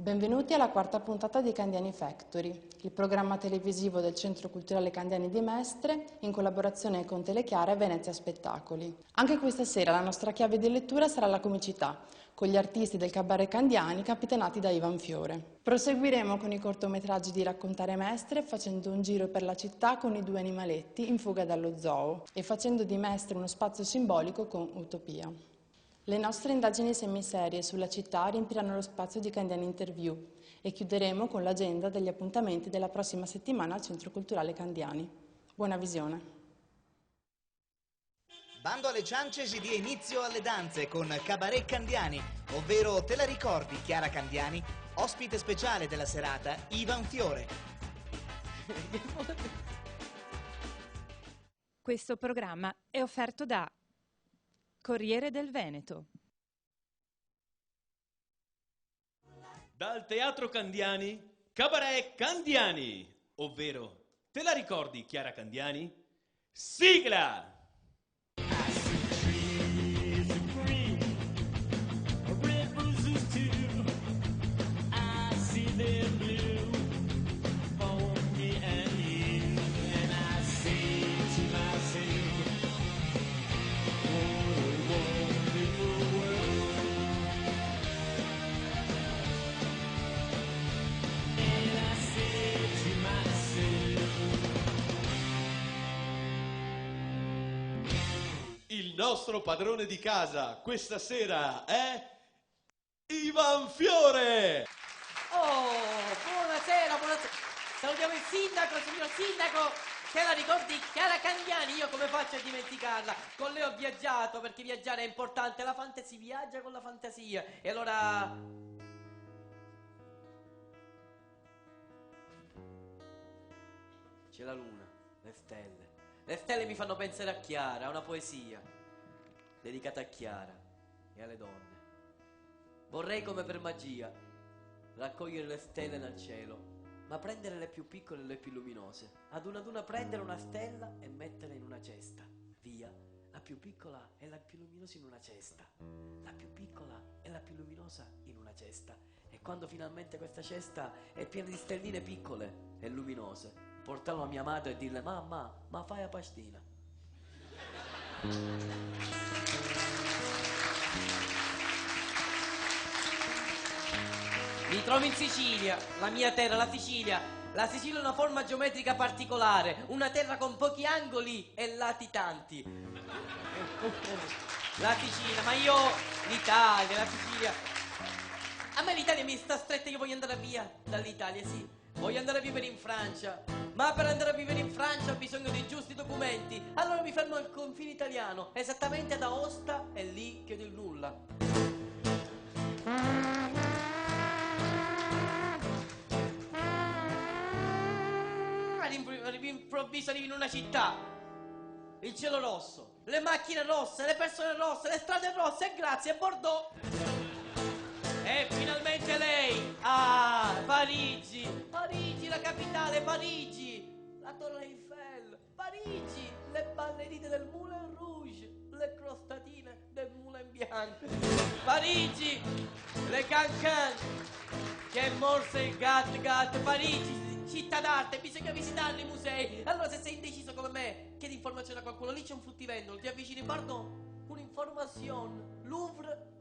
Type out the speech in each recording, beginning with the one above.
Benvenuti alla quarta puntata di Candiani Factory, il programma televisivo del Centro Culturale Candiani di Mestre in collaborazione con Telechiara e Venezia Spettacoli. Anche questa sera la nostra chiave di lettura sarà la comicità, con gli artisti del Cabaret Candiani capitanati da Ivan Fiore. Proseguiremo con i cortometraggi di Raccontare Mestre facendo un giro per la città con i due animaletti in fuga dallo zoo e facendo di Mestre uno spazio simbolico con Utopia. Le nostre indagini semiserie sulla città riempiranno lo spazio di Candiani Interview e chiuderemo con l'agenda degli appuntamenti della prossima settimana al Centro Culturale Candiani. Buona visione! Bando alle ciance si dia inizio alle danze con Cabaret Candiani, ovvero Te la ricordi Chiara Candiani, ospite speciale della serata Ivan Fiore. Questo programma è offerto da Corriere del Veneto. Dal Teatro Candiani, Cabaret Candiani, ovvero Te la ricordi Chiara Candiani? Sigla! Il nostro padrone di casa questa sera è Ivan Fiore! Oh, buonasera, buonasera. Salutiamo il sindaco, signor sindaco. Te la ricordi Chiara Candiani? Io come faccio a dimenticarla? Con lei ho viaggiato, perché viaggiare è importante. La fantasia, si viaggia con la fantasia. E allora... c'è la luna, le stelle. Le stelle mi fanno pensare a Chiara, a una poesia dedicata a Chiara e alle donne. Vorrei, come per magia, raccogliere le stelle dal cielo, ma prendere le più piccole e le più luminose. Ad una prendere una stella e metterla in una cesta. Via, la più piccola e la più luminosa in una cesta. La più piccola e la più luminosa in una cesta. E quando finalmente questa cesta è piena di stelline piccole e luminose, portarlo a mia madre e dirle: mamma, ma fai la pastina. Mi trovo in Sicilia, la mia terra, la Sicilia. La Sicilia è una forma geometrica particolare, una terra con pochi angoli e lati tanti. La Sicilia, ma io, l'Italia, la Sicilia. A me l'Italia mi sta stretta, io voglio andare via dall'Italia, sì. Voglio andare a vivere in Francia, ma per andare a vivere in Francia ho bisogno di giusti documenti. Allora mi fermo al confine italiano, esattamente ad Aosta, e lì chiedo il nulla. All'improvviso arrivi in una città, il cielo rosso, le macchine rosse, le persone rosse, le strade rosse, e grazie, Bordeaux. E finalmente lei, Parigi, Parigi, la capitale, Parigi, la Torre Eiffel, Parigi, le ballerine del Moulin Rouge, le crostatine del Moulin Bianco, Parigi, le cancan, che morse il gat, Parigi, città d'arte, bisogna visitare i musei. Allora se sei indeciso come me, chiedi informazione a qualcuno, lì c'è un fruttivendolo, ti avvicini, pardon, un'informazione, Louvre,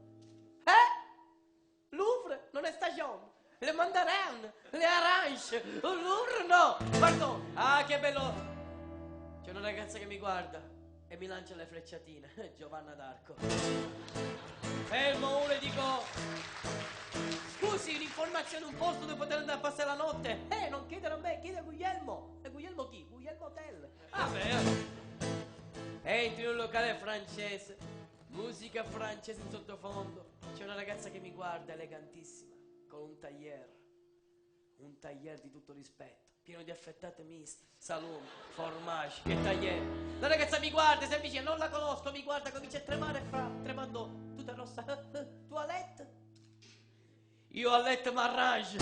Louvre, non è station, le mandarine, le arrange, Louvre no, pardon, che bello. C'è una ragazza che mi guarda e mi lancia le frecciatine, Giovanna d'Arco. Fermo uno e dico: scusi, un'informazione, un posto dove poter andare a passare la notte? Non chiedere a me, chiede a Guglielmo. E Guglielmo chi? Guglielmo Hotel. Entri in un locale francese, musica francese in sottofondo. C'è una ragazza che mi guarda, elegantissima, con un tailleur di tutto rispetto, pieno di affettate miste, salume, formaggi e tailleur. La ragazza mi guarda, si avvicina, non la conosco, mi guarda, comincia a tremare, tremando, tutta rossa. Tu a letto? Io a letto m'arrange.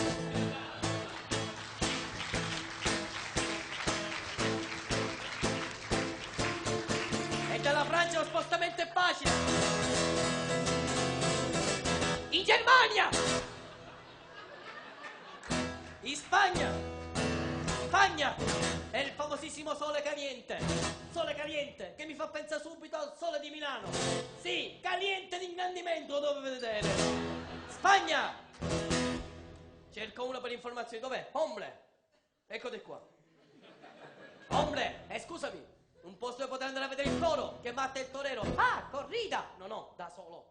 E dalla Francia lo spostamento è facile. In Germania! In Spagna! Spagna! È il famosissimo sole caliente! Sole caliente, che mi fa pensare subito al sole di Milano! Sì, caliente di ingrandimento, lo dove vedere! Spagna! Cerco uno per informazioni, dov'è? Hombre! Eccoti qua! Hombre! Scusami! Un posto dove poter andare a vedere il toro, che batte il torero! Ah, corrida! No, da solo!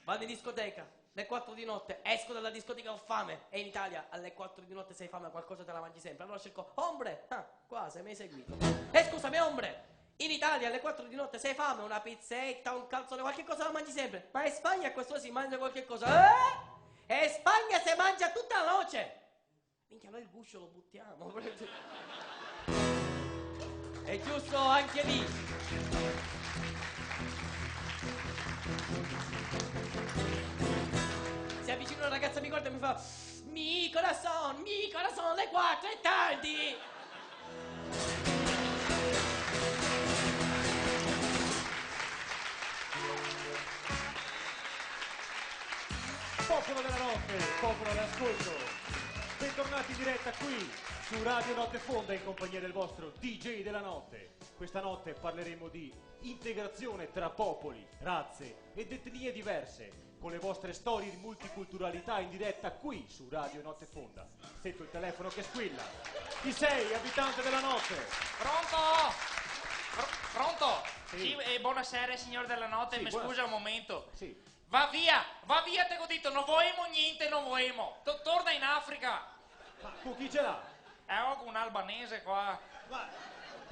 Vado in discoteca, alle 4 di notte, esco dalla discoteca, ho fame, e in Italia alle 4 di notte sei fame, qualcosa te la mangi sempre, allora cerco, ombre, qua sei mi hai seguito, scusami ombre, in Italia alle 4 di notte sei fame, una pizzetta, un calzone, qualche cosa la mangi sempre, ma in Spagna a questo si mangia qualche cosa, e in Spagna si mangia tutta la noce, minchia noi il guscio lo buttiamo, è giusto anche lì. Si avvicina una ragazza, mi guarda e mi fa mi corazon, le 4 è tardi. Popolo della notte, popolo d'ascolto, bentornati in diretta qui su Radio Notte Fonda in compagnia del vostro DJ della notte. Questa notte parleremo di integrazione tra popoli, razze ed etnie diverse, con le vostre storie di multiculturalità in diretta qui su Radio Notte Fonda. Sento il telefono che squilla. Chi sei, abitante della notte? Pronto? Pronto? Sì. Buonasera signor della notte, Sì, mi buonasera. scusa un momento. Sì. Va via, te ho detto, non vogliamo niente, non vogliamo. Torna in Africa. Ma con chi ce l'ha? Ho con un albanese qua. Ma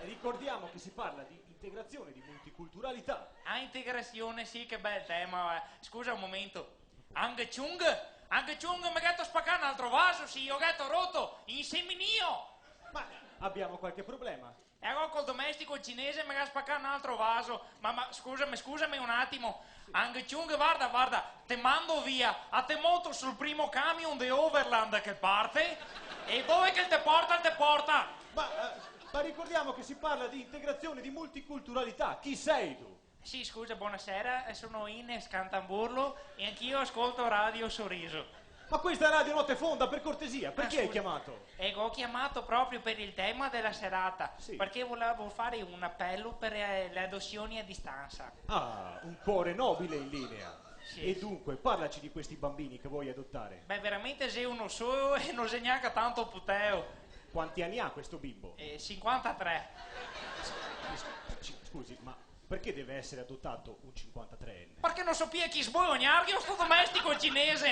ricordiamo che si parla di integrazione, di multiculturalità. Integrazione, sì, che bel tema. Scusa un momento. Anche Chung, mi gatto spaccare un altro vaso, sì, ho gatto rotto, insieme mio. Ma abbiamo qualche problema? Ero col domestico cinese, mi ha spaccato un altro vaso. Ma scusami un attimo. Anche Chung, guarda, te mando via. A te monto sul primo camion di Overland che parte. E dove che te porta? Ma ricordiamo che si parla di integrazione, di multiculturalità. Chi sei tu? Sì, scusa, buonasera. Sono Ines Cantamburlo e anch'io ascolto Radio Sorriso. Ma questa è Radio Notte Fonda, per cortesia. Perché hai scusa. chiamato? Ecco, ho chiamato proprio per il tema della serata. Sì. Perché volevo fare un appello per le adozioni a distanza. Ah, un cuore nobile in linea. Sì. E dunque, parlaci di questi bambini che vuoi adottare. Beh, veramente se uno so e non se neanche tanto puteo. Quanti anni ha questo bimbo? 53. Scusi, ma perché deve essere adottato un 53enne? Perché non so più chi sbognare, io sto domestico cinese,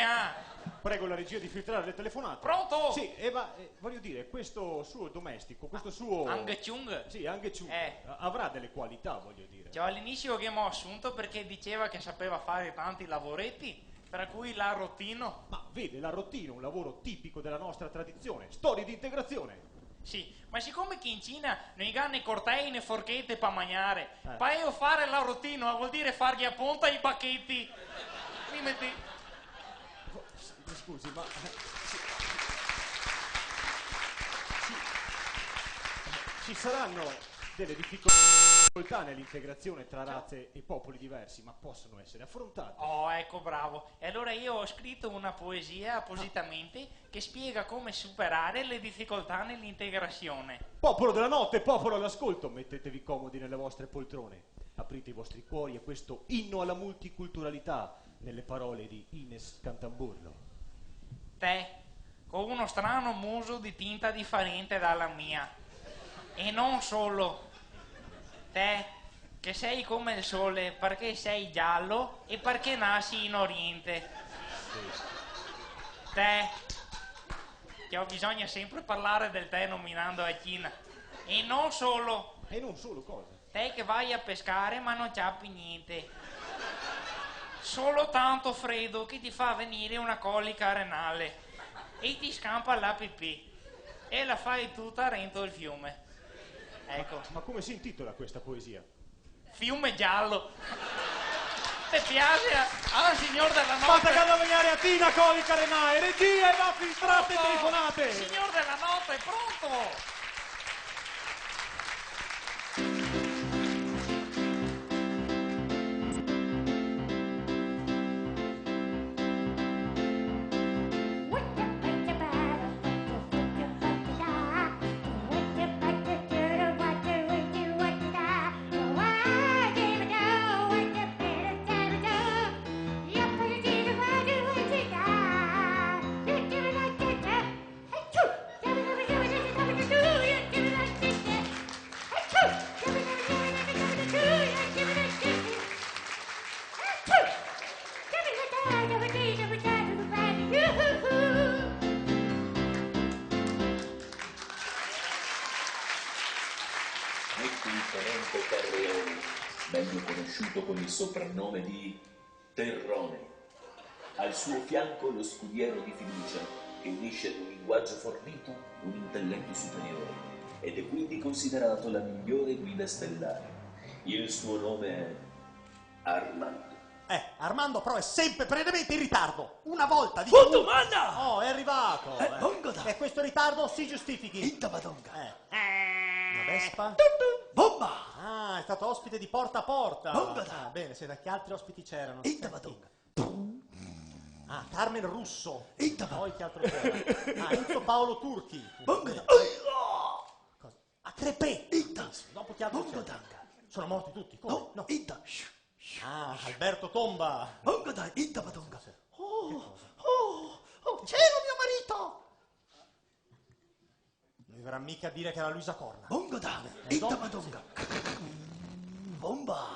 Prego la regia di filtrare le telefonate. Pronto? Sì, ma voglio dire, questo suo domestico, questo suo... Anche Chung? Sì, anche Chung. Avrà delle qualità, voglio dire. Cioè, all'inizio che mi ho assunto perché diceva che sapeva fare tanti lavoretti, per cui la rottino. Ma vede, la rottina, un lavoro tipico della nostra tradizione, storie di integrazione. Sì, ma siccome che in Cina non hanno né cortei né forchette per mangiare, poi io fare la rottino vuol dire fargli a punta i pacchetti. Mi metti... Scusi, ma... Ci saranno delle difficoltà nell'integrazione tra razze e popoli diversi, ma possono essere affrontate. Oh, ecco, bravo. E allora io ho scritto una poesia appositamente che spiega come superare le difficoltà nell'integrazione. Popolo della notte, popolo all'ascolto, mettetevi comodi nelle vostre poltrone. Aprite i vostri cuori a questo inno alla multiculturalità nelle parole di Ines Cantamburlo. Te, con uno strano muso di tinta differente dalla mia. E non solo. Te, che sei come il sole perché sei giallo e perché nasci in Oriente. Te, che ho bisogno sempre parlare del te nominando a Cina. E non solo. E non solo cosa? Te che vai a pescare ma non ciappi niente. Solo tanto freddo che ti fa venire una colica renale e ti scampa la pipì e la fai tutta rento il fiume. Ecco. Ma come si intitola questa poesia? Fiume giallo. Ti piace? Ah, signor della notte. Basta che hanno venire a Tina colica renale, regia e va filtrate Pronto? telefonate. Signor della notte, pronto? conosciuto con il soprannome di Terrone. Al suo fianco lo scudiero di fiducia, che unisce ad un linguaggio fornito un intelletto superiore, ed è quindi considerato la migliore guida stellare. Il suo nome è Armando. Armando però è sempre perennemente in ritardo. Una volta di domanda! Oh, è arrivato. Bongoda. E questo ritardo si giustifichi. Intabadonga. Una Vespa? Bomba! Ah, è stato ospite di Porta a Porta. Bongoda. Bene, senta, che altri ospiti c'erano? Intabadonga. Ah, Carmen Russo. Intabadonga. Poi che altro c'era? Ah, Enzo Paolo Turchi. Bongoda. Cosa? Ah, Crepè. Inta. Dopo che altro c'era? Bongodanga. Sono morti tutti, come? No, Inta. Ah, Alberto Tomba. Bongoda. Intabadonga. Oh, Cielo mio marito! non mi verrà mica a dire che era Luisa Corna. Bongoda. Intabadonga. Bomba.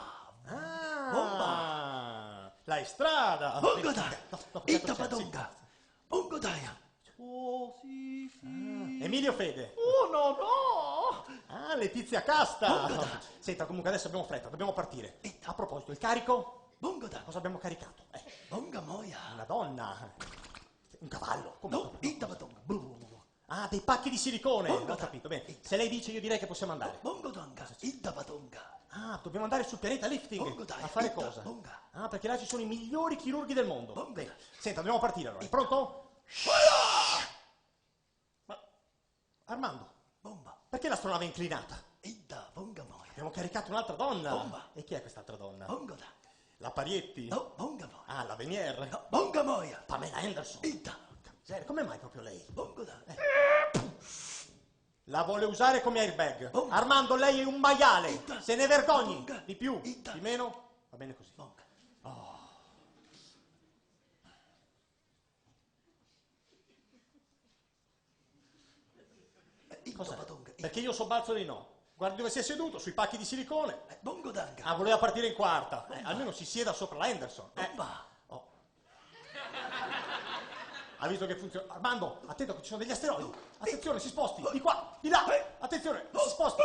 Ah, Bomba. La Estrada. Bongoda. No, Intabadonga. Bongodaya. Oh, sì. Emilio Fede. Oh no no! Ah, Letizia Casta. Bongoda. Senta, comunque adesso abbiamo fretta, dobbiamo partire. A proposito, il carico? Bongoda. Cosa abbiamo caricato? Bonga moia. Una donna. Un cavallo. Come? No, Intabadonga. Ah, dei pacchi di silicone. Bongoda. Ho capito, bene. Se lei dice io direi che possiamo andare. Bongodanga. Intabadonga. Ah, dobbiamo andare sul pianeta lifting. Bongoda. A fare Inta, cosa? bonga. Ah, perché là ci sono i migliori chirurghi del mondo. Bonga. Bene. Senta, dobbiamo partire allora. È pronto? Ma Armando, Bomba. perché l'astronave è inclinata? Inta. Bonga moia. Abbiamo caricato un'altra donna. Bomba. E chi è quest'altra donna? Bongoda. La Parietti? No, bonga moia. Ah, la Venier? No, bonga moia. Pamela Anderson? Inta. Come mai proprio lei? Bongoda. La vuole usare come airbag. Bonga. Armando, lei è un maiale. Inta. Se ne vergogni. Bonga. Di più, Inta. di meno. Va bene così. Bonga. Cos'è? Intabadonga. Perché io sobbalzo di no. Guardi dove si è seduto, sui pacchi di silicone. Bongodanga. Ah, voleva partire in quarta. Almeno si sieda sopra la Henderson. Bomba. Oh. Ha visto che funziona? Armando, attento che ci sono degli asteroidi. Attenzione, si sposti. Di qua, di là. Attenzione, si sposti.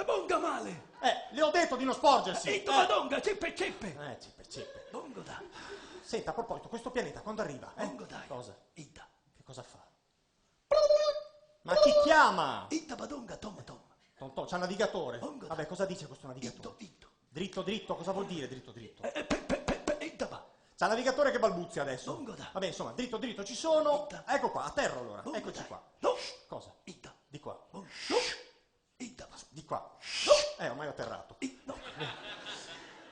Bonga male. Le ho detto di non sporgersi. Intabadonga. Ceppe ceppe. Cippe, cippe. Bongoda. Senta, a proposito, questo pianeta quando arriva? Bongodai. Cosa? Inta. Che cosa fa? Ma chi chiama? Intabadonga. Tom. Tonto, c'ha un navigatore. Bongodai. Vabbè, cosa dice questo navigatore? Into. Dritto, dritto, cosa vuol dire dritto, dritto? Intaba. C'ha il navigatore che balbuzia adesso. Bongoda. Vabbè, insomma, dritto, dritto, ci sono. Inta. Ecco qua, a terra allora. Bongodai. Eccoci qua. No. Cosa? Inta. Di qua. No. Intaba. Di qua. No. Ormai ho atterrato. No.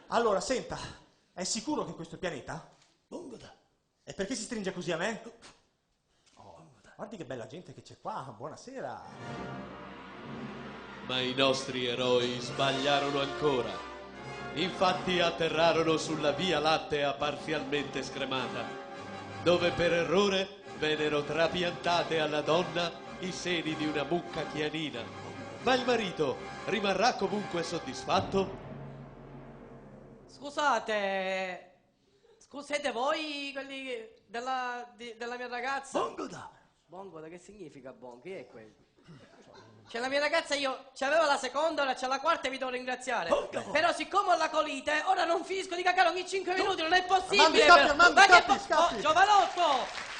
Allora, senta, è sicuro che questo è pianeta? Bongoda. E perché si stringe così a me? Oh, guardi che bella gente che c'è qua. Buonasera. Ma i nostri eroi sbagliarono ancora. Infatti atterrarono sulla Via Lattea parzialmente scremata, dove per errore vennero trapiantate alla donna i seni di una mucca chianina. Ma il marito rimarrà comunque soddisfatto? Scusate voi quelli della mia ragazza? Bongoda. Bongoda, che significa bon? Chi è quello? Cioè la mia ragazza io c'avevo la seconda, ora c'è la quarta e vi devo ringraziare. Però siccome ho la colite, ora non finisco di cagare ogni 5 minuti, non è possibile. Armando, scappi. Oh, giovanotto!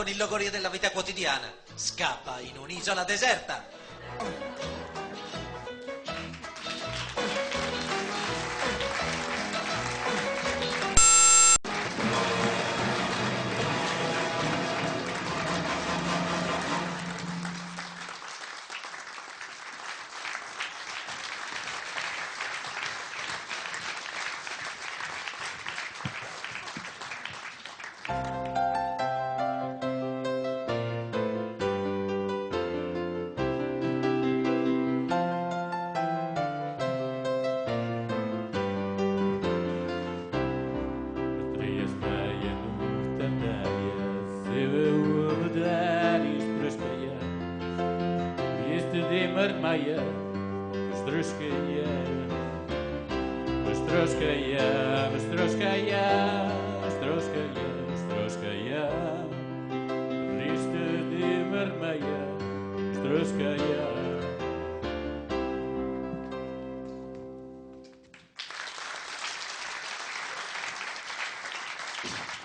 con il logorio della vita quotidiana. Scappa in un'isola deserta.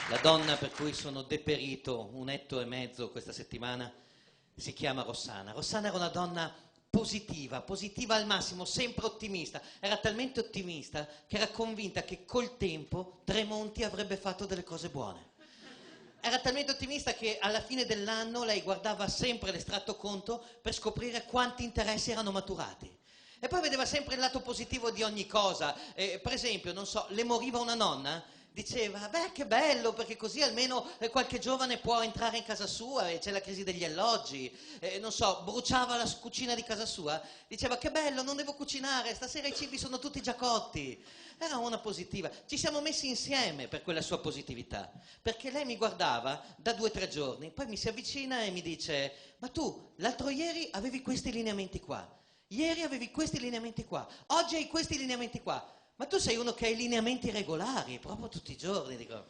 La donna per cui sono deperito 1 etto e mezzo questa settimana si chiama Rossana. Rossana era una donna positiva al massimo, sempre ottimista. Era talmente ottimista che era convinta che col tempo Tremonti avrebbe fatto delle cose buone. Era talmente ottimista che alla fine dell'anno lei guardava sempre l'estratto conto per scoprire quanti interessi erano maturati. E poi vedeva sempre il lato positivo di ogni cosa. Per esempio, non so, le moriva una nonna, diceva, beh, che bello, perché così almeno qualche giovane può entrare in casa sua e c'è la crisi degli alloggi. Non so, bruciava la cucina di casa sua, diceva, che bello, non devo cucinare, stasera i cibi sono tutti già cotti. Era una positiva. Ci siamo messi insieme per quella sua positività, perché lei mi guardava da 2 o 3 giorni, poi mi si avvicina e mi dice, ma tu, l'altro ieri avevi questi lineamenti qua, ieri avevi questi lineamenti qua, oggi hai questi lineamenti qua. Ma tu sei uno che ha i lineamenti regolari, proprio tutti i giorni, dico.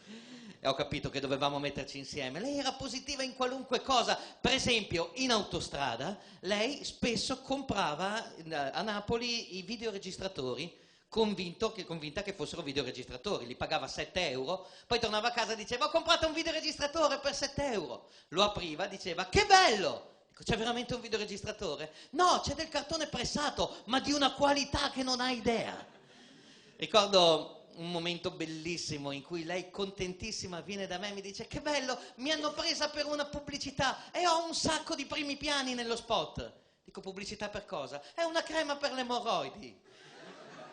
E ho capito che dovevamo metterci insieme. Lei era positiva in qualunque cosa. Per esempio, in autostrada, lei spesso comprava a Napoli i videoregistratori, convinta che fossero videoregistratori. Li pagava 7 euro, poi tornava a casa e diceva, ho comprato un videoregistratore per 7 euro. Lo apriva, diceva, che bello! Dico, c'è veramente un videoregistratore? No, c'è del cartone pressato, ma di una qualità che non hai idea. Ricordo un momento bellissimo in cui lei, contentissima, viene da me e mi dice, che bello, mi hanno presa per una pubblicità e ho un sacco di primi piani nello spot. Dico, pubblicità per cosa? È una crema per le emorroidi.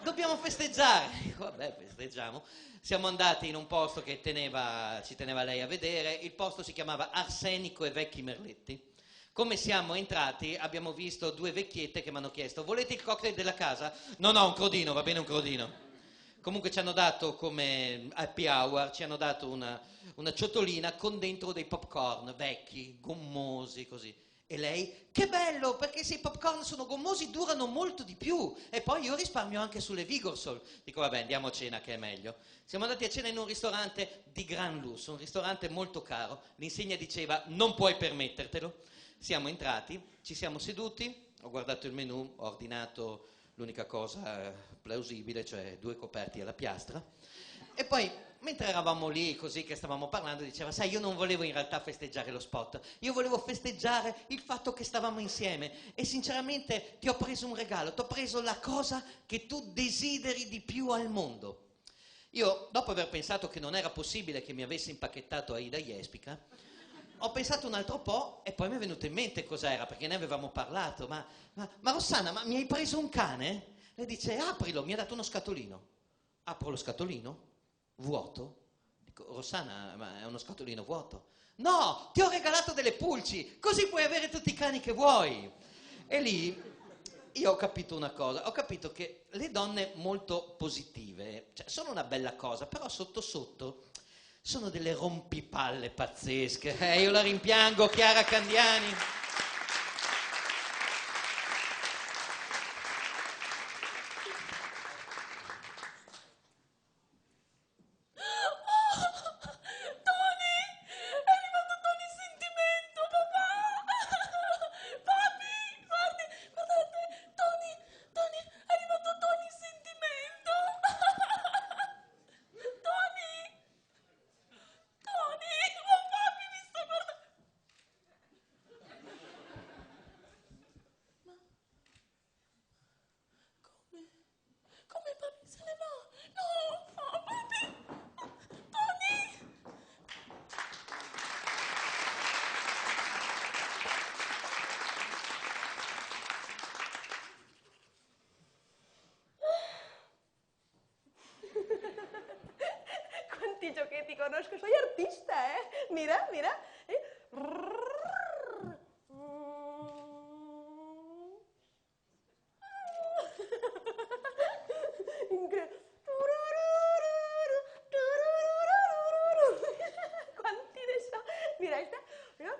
Dobbiamo festeggiare. Dico, vabbè, festeggiamo. Siamo andati in un posto che ci teneva lei a vedere. Il posto si chiamava Arsenico e Vecchi Merletti. Come siamo entrati abbiamo visto 2 vecchiette che mi hanno chiesto, volete il cocktail della casa? No, un crodino, va bene un crodino. Comunque ci hanno dato, come happy hour, ci hanno dato una ciotolina con dentro dei popcorn vecchi, gommosi, così. E lei, che bello, perché se i popcorn sono gommosi durano molto di più. E poi io risparmio anche sulle Vigorsol. Dico, vabbè, andiamo a cena che è meglio. Siamo andati a cena in un ristorante di gran lusso, un ristorante molto caro. L'insegna diceva, non puoi permettertelo. Siamo entrati, ci siamo seduti, ho guardato il menù, ho ordinato l'unica cosa plausibile, cioè 2 coperti alla piastra. E poi, mentre eravamo lì, così che stavamo parlando, diceva, sai, io non volevo in realtà festeggiare lo spot, io volevo festeggiare il fatto che stavamo insieme e sinceramente ti ho preso un regalo, ti ho preso la cosa che tu desideri di più al mondo. Io, dopo aver pensato che non era possibile che mi avesse impacchettato Aida Jespica, ho pensato un altro po' e poi mi è venuto in mente cos'era, perché ne avevamo parlato. Ma Rossana, ma mi hai preso un cane? Lei dice, aprilo, mi ha dato uno scatolino. Apro lo scatolino, vuoto. Dico, Rossana, ma è uno scatolino vuoto. No, ti ho regalato delle pulci, così puoi avere tutti i cani che vuoi. E lì io ho capito una cosa, ho capito che le donne molto positive, cioè, sono una bella cosa, però sotto sotto sono delle rompipalle pazzesche. Io la rimpiango, Chiara Candiani. Tony se ne va. No, Tony. Quanti giochetti conosco, soy artista, Mira, mira. Quanti ne so? Mira, esta. Mira.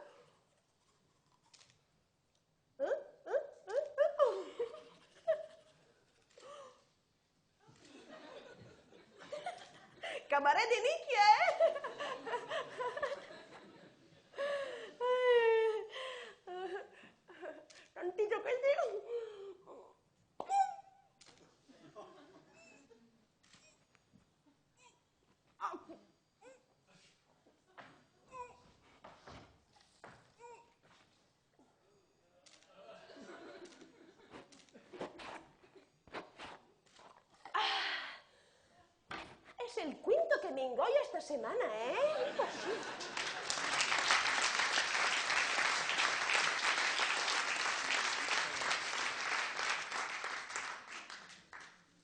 Cabaret di nicchie, Tanti giochetti. Es el quinto que me engolla esta semana, Imposible.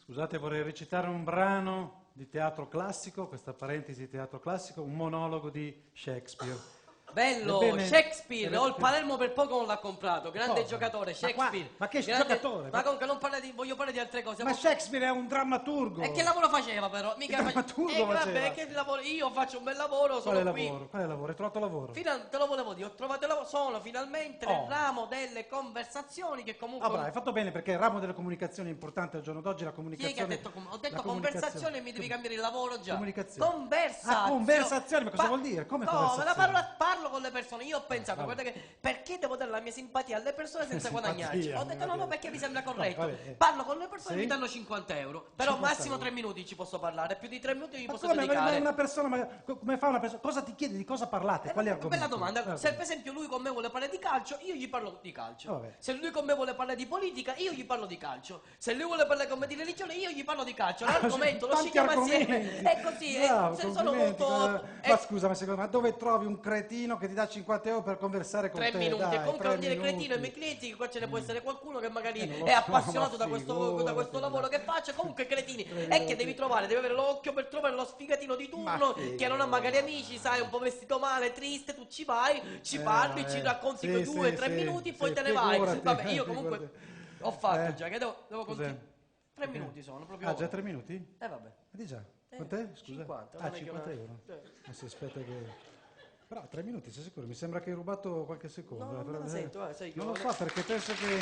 Scusate, vorrei recitare un brano di teatro classico, questa parentesi di teatro classico, un monologo di Shakespeare. Bello, Ebbene, Shakespeare, ho il Palermo per poco non l'ha comprato, grande Cosa? giocatore, Ma qua- Shakespeare. ma che Grande- giocatore? Ma comunque non parla di, voglio parlare di altre cose. Ma Shakespeare è un drammaturgo. E che lavoro faceva però? Mica Che drammaturgo vabbè, faceva? che lavoro? Io faccio un bel lavoro, sono Quale qui. lavoro? Quale lavoro? Hai trovato lavoro? Te lo volevo dire, ho trovato lavoro, sono finalmente nel Oh. ramo delle conversazioni che comunque... Ah, bravo, hai fatto bene perché il ramo delle comunicazioni è importante al giorno d'oggi, la Chi è comunicazione. che ha detto, ho detto la conversazione e mi devi cambiare il lavoro già. Comunicazione. Conversazione. Ah, conversazione, ma cosa vuol dire? Come No, conversazione? parlo con le persone. Io ho pensato, guarda che perché devo dare la mia simpatia alle persone senza Simpatia, guadagnarci? Ho detto no, vabbè. perché mi sembra corretto. vabbè. Parlo con le persone e Sì? mi danno 50 euro. Però 50 massimo euro. 3 minuti ci posso parlare, più di 3 minuti mi Ma posso come? dedicare. Una persona, come fa una persona? Cosa ti chiede? Di cosa parlate? Quali argomenti? Bella domanda. Ah, Se per esempio lui con me vuole parlare di calcio, io gli parlo di calcio. Vabbè. Se lui con me vuole parlare di politica, io gli parlo di calcio. Se lui vuole parlare con me di religione, io gli parlo di calcio. L'argomento lo Tanti scegliamo assieme. argomenti. È così, Bravo, sono complimenti. molto... Ma scusa, ma secondo me dove trovi un cretino che ti dà 50 euro per conversare con 3 te? minuti, Dai, e comunque 3 non dire minuti. cretino ai miei clienti, che qua ce ne può essere qualcuno che magari non lo è so, appassionato ma da questo figurati. lavoro che faccio. Comunque cretini, è minuti. che devi avere l'occhio per trovare lo sfigatino di turno, figurati. che non ha magari amici, sai, un po' vestito male, triste, tu ci vai, ci parli, ci racconti quei 2-3 minuti, poi te ne vai. figurati, Vabbè, io comunque figurati. ho fatto già, che devo Cos'è? continuare. 3 minuti sono, proprio... Ah, già 3 minuti? vabbè. Di già. Quant'è? Scusa. 50, Ah, non è che 50 una- euro. Si aspetta che... Però 3 minuti, sei sicuro? Mi sembra che hai rubato qualche secondo. No, non me la però- sento, sai che Non lo io- so, perché penso che...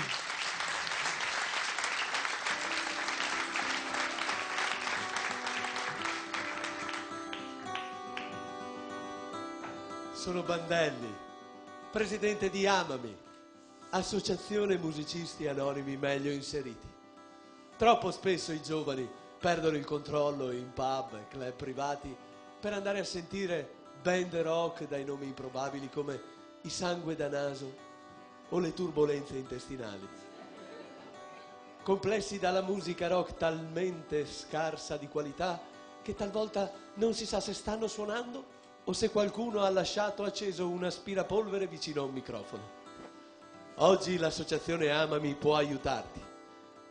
Sono Bandelli, presidente di Amami, associazione musicisti anonimi meglio inseriti. Troppo spesso i giovani perdono il controllo in pub e club privati per andare a sentire band rock dai nomi improbabili come i Sangue da Naso o le Turbolenze Intestinali. Complessi dalla musica rock talmente scarsa di qualità che talvolta non si sa se stanno suonando o se qualcuno ha lasciato acceso un aspirapolvere vicino a un microfono. Oggi l'associazione Amami può aiutarti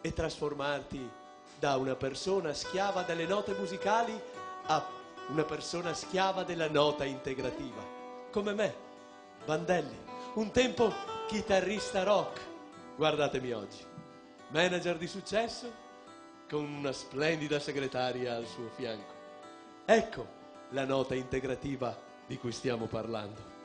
e trasformarti da una persona schiava delle note musicali a una persona schiava della nota integrativa, come me, Bandelli, un tempo chitarrista rock. Guardatemi oggi, manager di successo con una splendida segretaria al suo fianco. Ecco la nota integrativa di cui stiamo parlando.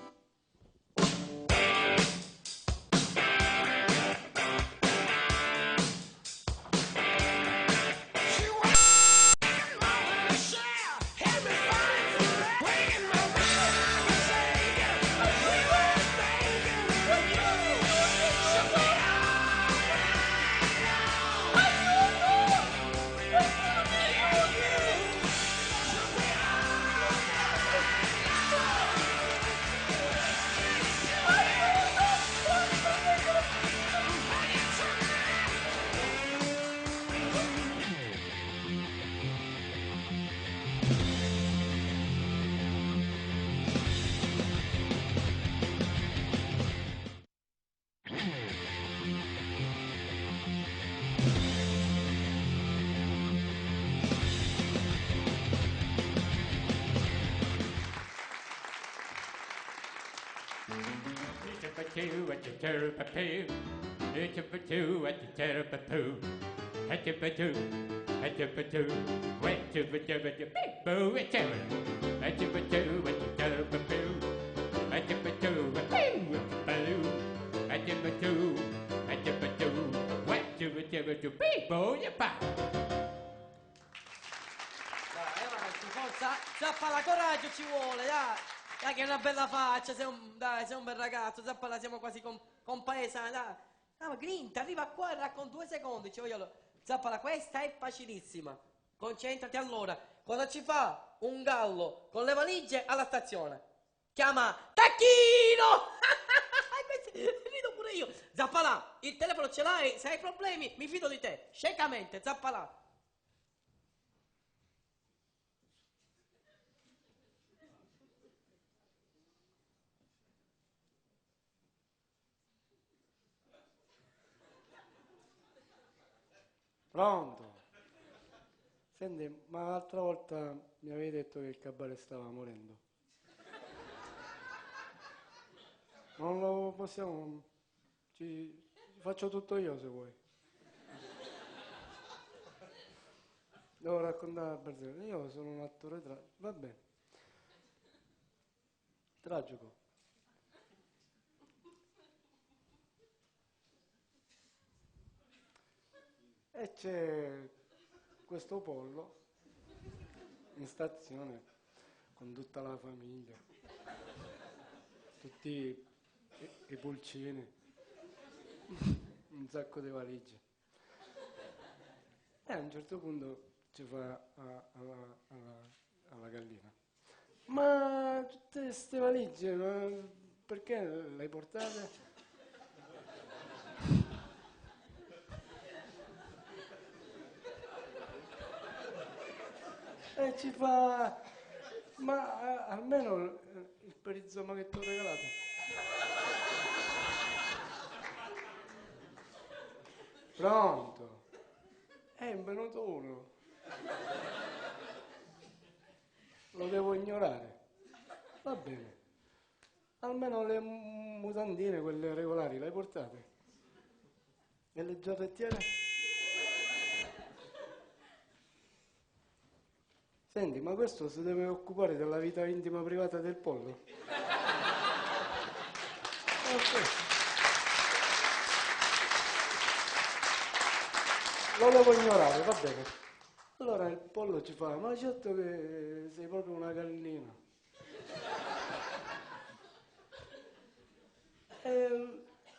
Forza, Zappala, coraggio ci vuole, dai. Dai che è una bella faccia, sei un bel ragazzo, Zappala, siamo quasi compaesani, dai. Ah, ma grinta, arriva qua e racconta 2 secondi, ci voglio. Zappala, questa è facilissima. Concentrati allora. Cosa ci fa un gallo con le valigie alla stazione? Chiama Tacchino! Rido pure io. Zappala, il telefono ce l'hai, se hai problemi mi fido di te. Ciecamente, Zappala. Pronto? Senti, ma l'altra volta mi avevi detto che il cabaret stava morendo. Non lo possiamo... Ci faccio tutto io se vuoi. Devo raccontare la barzelletta. Io sono un attore tragico. Va bene. Tragico. E c'è questo pollo in stazione con tutta la famiglia, tutti i pulcini, un sacco di valigie. E a un certo punto ci fa alla gallina: ma tutte queste valigie, ma perché le hai portate? E ci fa: ma almeno il perizoma che ti ho regalato. Pronto? È venuto uno. Lo devo ignorare. Va bene. Almeno le mutandine, quelle regolari, le hai portate? E le giarrettiere? Senti, ma questo si deve occupare della vita intima privata del pollo? Okay. Lo devo ignorare, va bene. Allora il pollo ci fa: ma certo che sei proprio una gallina. E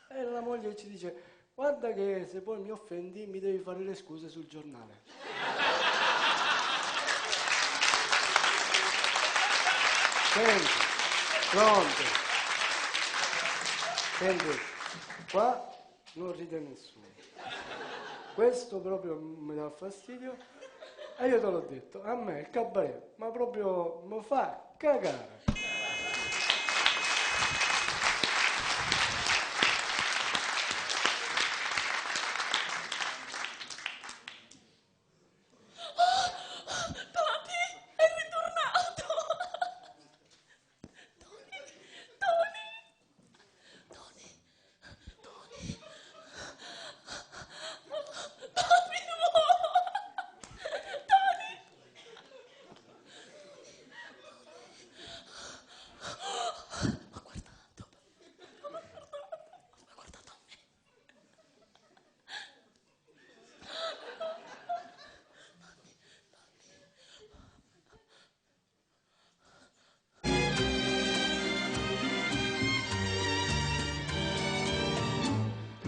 la moglie ci dice: guarda che se poi mi offendi mi devi fare le scuse sul giornale. Senti, pronto. Senti, qua non ride nessuno. Questo proprio mi dà fastidio. E io te l'ho detto, a me il cabaret, ma proprio mi fa cagare.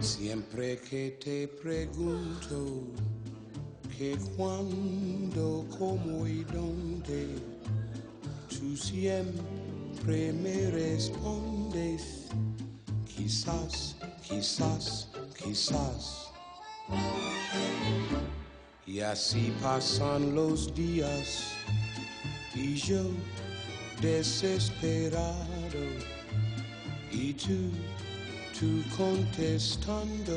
Siempre que te pregunto que cuándo, cómo y dónde, tú siempre me respondes quizás, quizás, quizás. Y así pasan los días y yo desesperado y tú contestando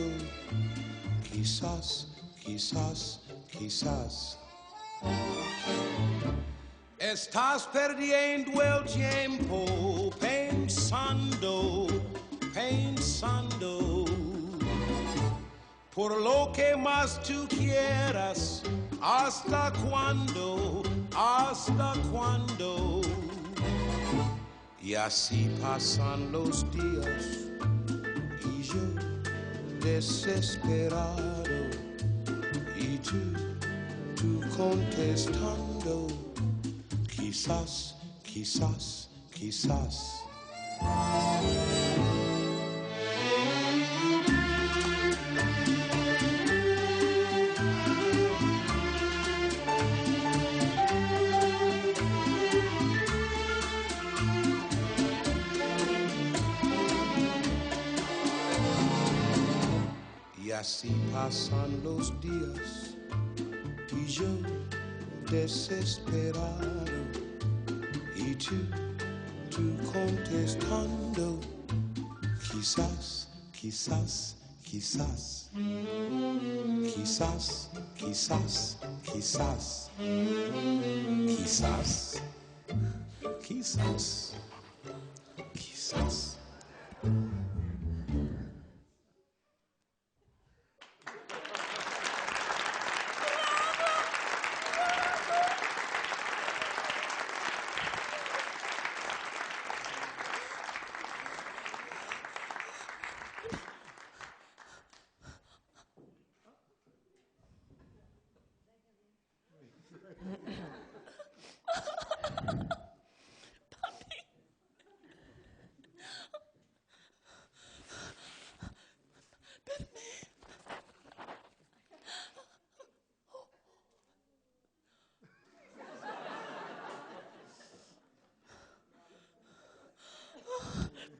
quizás, quizás, quizás. Estás perdiendo el tiempo pensando pensando por lo que más tú quieras, hasta cuándo, y así pasan los días y yo desesperado y tú contestando, quizás, quizás, quizás. Y así pasan los días y yo desesperado y tú contestando, quizás, quizás, quizás, quizás, quizás, quizás, quizás, quizás, quizás.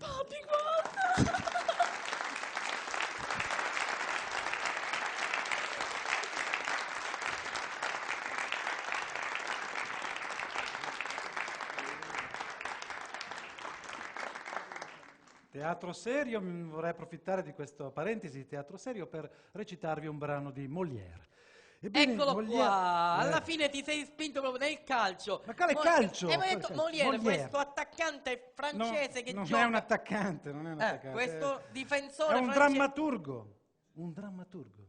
Papi, guarda! Teatro serio, vorrei approfittare di questa parentesi di teatro serio per recitarvi un brano di Molière. Ebbene, Eccolo Molière- qua, alla fine ti sei spinto proprio nel calcio. Ma quale calcio? E mi hai detto Molière, Molière. questo attaccante francese che non gioca. è un attaccante, non è un attaccante. questo è difensore un francese. drammaturgo. Un drammaturgo.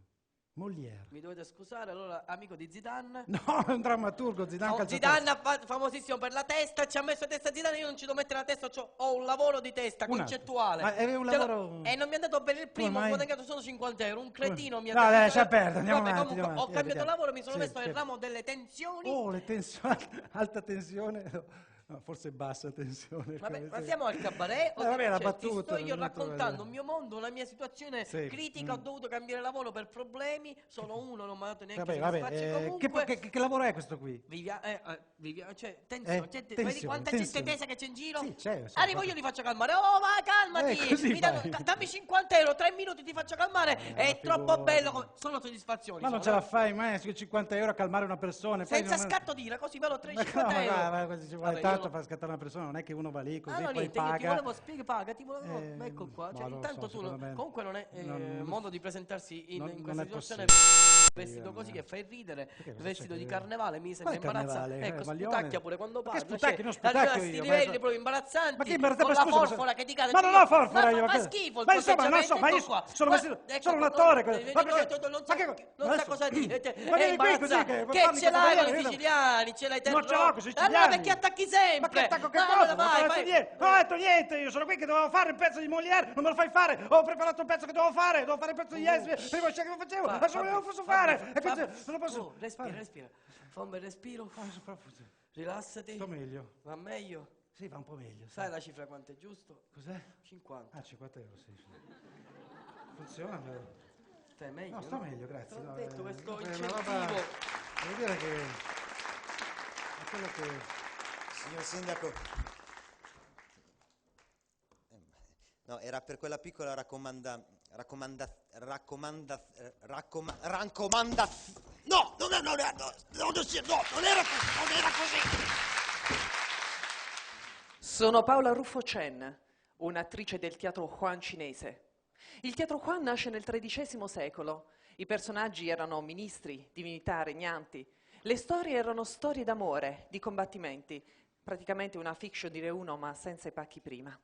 Molière. Mi dovete scusare, allora, amico di Zidane. No, è un drammaturgo, Zidane calciatore. Zidane famosissimo per la testa, ci ha messo la testa Zidane, io non ci devo mettere la testa, ho un lavoro di testa Un concettuale. altro. Ma è un lavoro- E non mi è andato bene il primo, ho mai? guadagnato solo 50 euro, un cretino mi ha No, detto- lascia perdere, andiamo Vabbè, avanti, comunque, andiamo avanti, ho cambiato vediamo. lavoro, mi sono Sì, messo nel sì. ramo delle tensioni. Oh, le tensioni, alta tensione, no, forse bassa tensione. Vabbè, ma siamo al cabaret, vabbè, la ti battuta, sto io non è tutto raccontando bello. il mio mondo, una mia situazione Sì, critica, ho dovuto cambiare lavoro per problemi, sono uno, non mi ha dato neanche Vabbè, soddisfazione, vabbè, comunque che lavoro è questo qui? cioè, tensione, vedi tensione, quanta tensione. gente tesa che c'è in giro? Sì, c'è, sì, Arrivo io, li faccio calmare, oh vai calmati, così mi danno- fai. dammi 50 euro, 3 minuti ti faccio calmare, è troppo figurati. bello, sono soddisfazioni. Ma non ce sono, la fai mai su 50 euro a calmare una persona? e poi senza non- scatto d'ira, così ve lo 3 Ma 50 no, euro. ma quasi ci vuole Vabbè, tanto io lo- per scattare una persona, non è che uno va lì così, Ah, no, poi niente, io ti paga. volevo spiegare, paga, ti volevo, ecco qua, cioè, ma lo intanto so, tu, secondo me comunque non è non- modo di presentarsi in non questa è situazione possibile. vestito così che fai ridere, Perché cosa vestito c'è di che- carnevale, mi sembra Quale imbarazzante, carnevale? ecco, Maglione? sputacchia pure quando Ma che parla, sputacchio? Non cioè, sputacchio sti io, ma livelli so- proprio imbarazzanti, Ma che imbarazzante? con Ma la scusa, forfora che ti cade, ma non ho forfora io, ma che- schifo il ma insomma, non corteggiamento, so, ma io ecco qua. sono Guarda, vestito- ecco sono un qua, attore, non ma perché- sa- ma che- non sa adesso- cosa dire, ma è vieni qui così, imbarazzante, che che parli ce l'hai cosa con i dire? siciliani, ce l'hai Non ce l'ho con i siciliani. allora perché attacchi sempre? Ma che attacco che Ma cosa? allora Non ho vai, detto vai. niente, non ho detto niente, io sono qui che dovevo fare il pezzo di Molière, non me lo fai fare, ho preparato il pezzo che dovevo fare il pezzo di Yes, prima c'è che lo facevo, adesso non lo posso fare, e quindi non lo posso Respira, respira, fa un bel respiro, rilassati. Sto meglio. Va meglio? Sì, va un po' meglio. sì. Sai la cifra quanto è giusto? Cos'è? 50. Ah, 50 euro, sì. Funziona, vero? Stai meglio? No, sto meglio, grazie. Te l'ho no, detto, questo una incentivo. roba- devo dire che è quello che... Signor Sindaco, no, era per quella piccola raccomanda... No, non era così. Sono Paola Ruffo Chen, un'attrice del teatro Huan cinese. Il teatro Huan nasce nel XIII secolo. I personaggi erano ministri, divinità, regnanti. Le storie erano storie d'amore, di combattimenti. Praticamente una fiction, dire uno, ma senza i pacchi prima.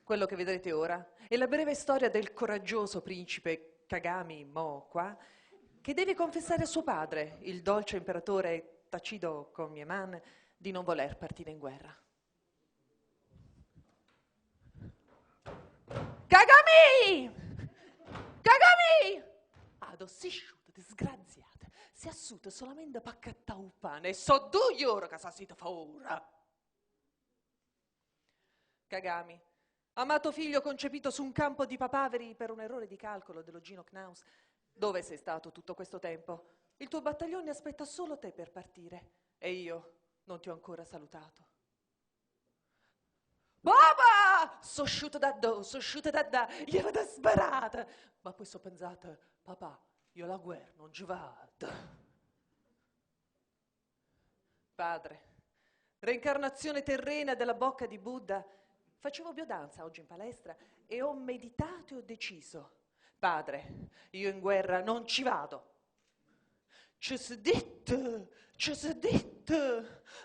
Quello che vedrete ora è la breve storia del coraggioso principe Kagami Mokwa, che deve confessare a suo padre, il dolce imperatore Tachido Komyeman, di non voler partire in guerra. Kagami! Kagami! Addossisciuto, disgraziato, si assuta solamente paccattà un pane e so 2 ore che sa sita fa ora. Kagami, amato figlio concepito su un campo di papaveri per un errore di calcolo dello Gino Knaus, dove sei stato tutto questo tempo? Il tuo battaglione aspetta solo te per partire e io non ti ho ancora salutato. Papà! Sono uscito da da, io vado sbarata. Ma poi so pensato, papà, io alla guerra non ci vado. Padre, reincarnazione terrena della bocca di Buddha, facevo biodanza oggi in palestra e ho meditato e ho deciso. Padre, io in guerra non ci vado. Ci si dette,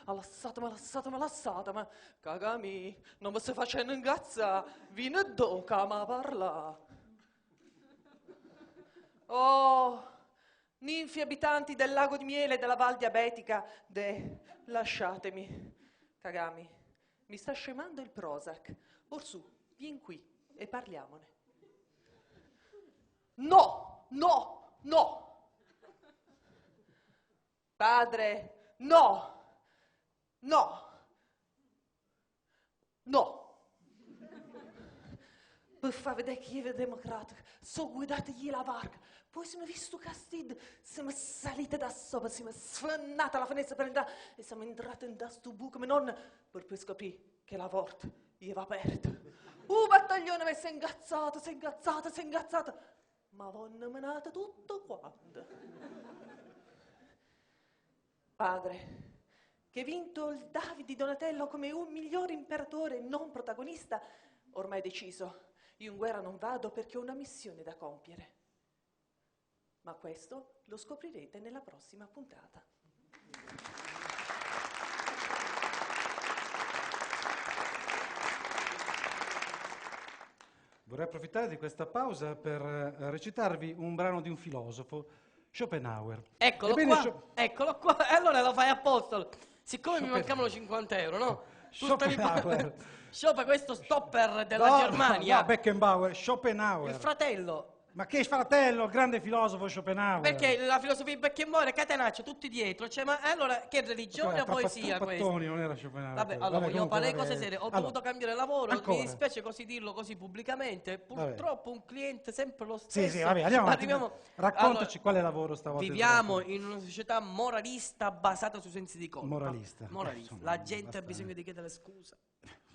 ma Kagami, non mi stai facendo ingazzare, vieni doca ma parla. Oh, ninfi abitanti del lago di miele e della Val Diabetica, lasciatemi. Kagami, mi sta scemando il Prozac, orsù, vieni qui e parliamone. No, no, no. Padre, no, no, no. Per far vedere che io è democratico, so guidategli la varca. Poi siamo visto Castid, siamo salite da sopra, siamo sfannate la finestra per entrare e siamo entrate in sto buco, ma non per poi scoprire che la porta gli va aperta. Battaglione mi si è ingazzato, ma vanno menate tutto quanto. Padre, che ha vinto il Davide di Donatello come un migliore imperatore non protagonista, ormai deciso, io in guerra non vado perché ho una missione da compiere. Ma questo lo scoprirete nella prossima puntata. Vorrei approfittare di questa pausa per recitarvi un brano di un filosofo, Schopenhauer. Eccolo qua, e allora lo fai apposta. Siccome mi mancavano 50 euro, no? Schopenhauer. Schopenhauer, questo stopper della Germania. No, Beckenbauer, Schopenhauer. Il fratello. Ma che fratello, il grande filosofo Schopenhauer. Perché la filosofia di Beckenbauer è catenaccia, tutti dietro. Cioè, ma allora che religione o poesia questa? Non era Schopenhauer. Vabbè, allora voglio parlare cose serie. Ho dovuto cambiare lavoro, mi dispiace così dirlo così pubblicamente. Purtroppo un cliente sempre lo stesso. Sì, vabbè, andiamo. Raccontaci quale lavoro stavolta. Viviamo in una società moralista basata sui sensi di colpa. Moralista. La gente ha bisogno di chiedere scusa.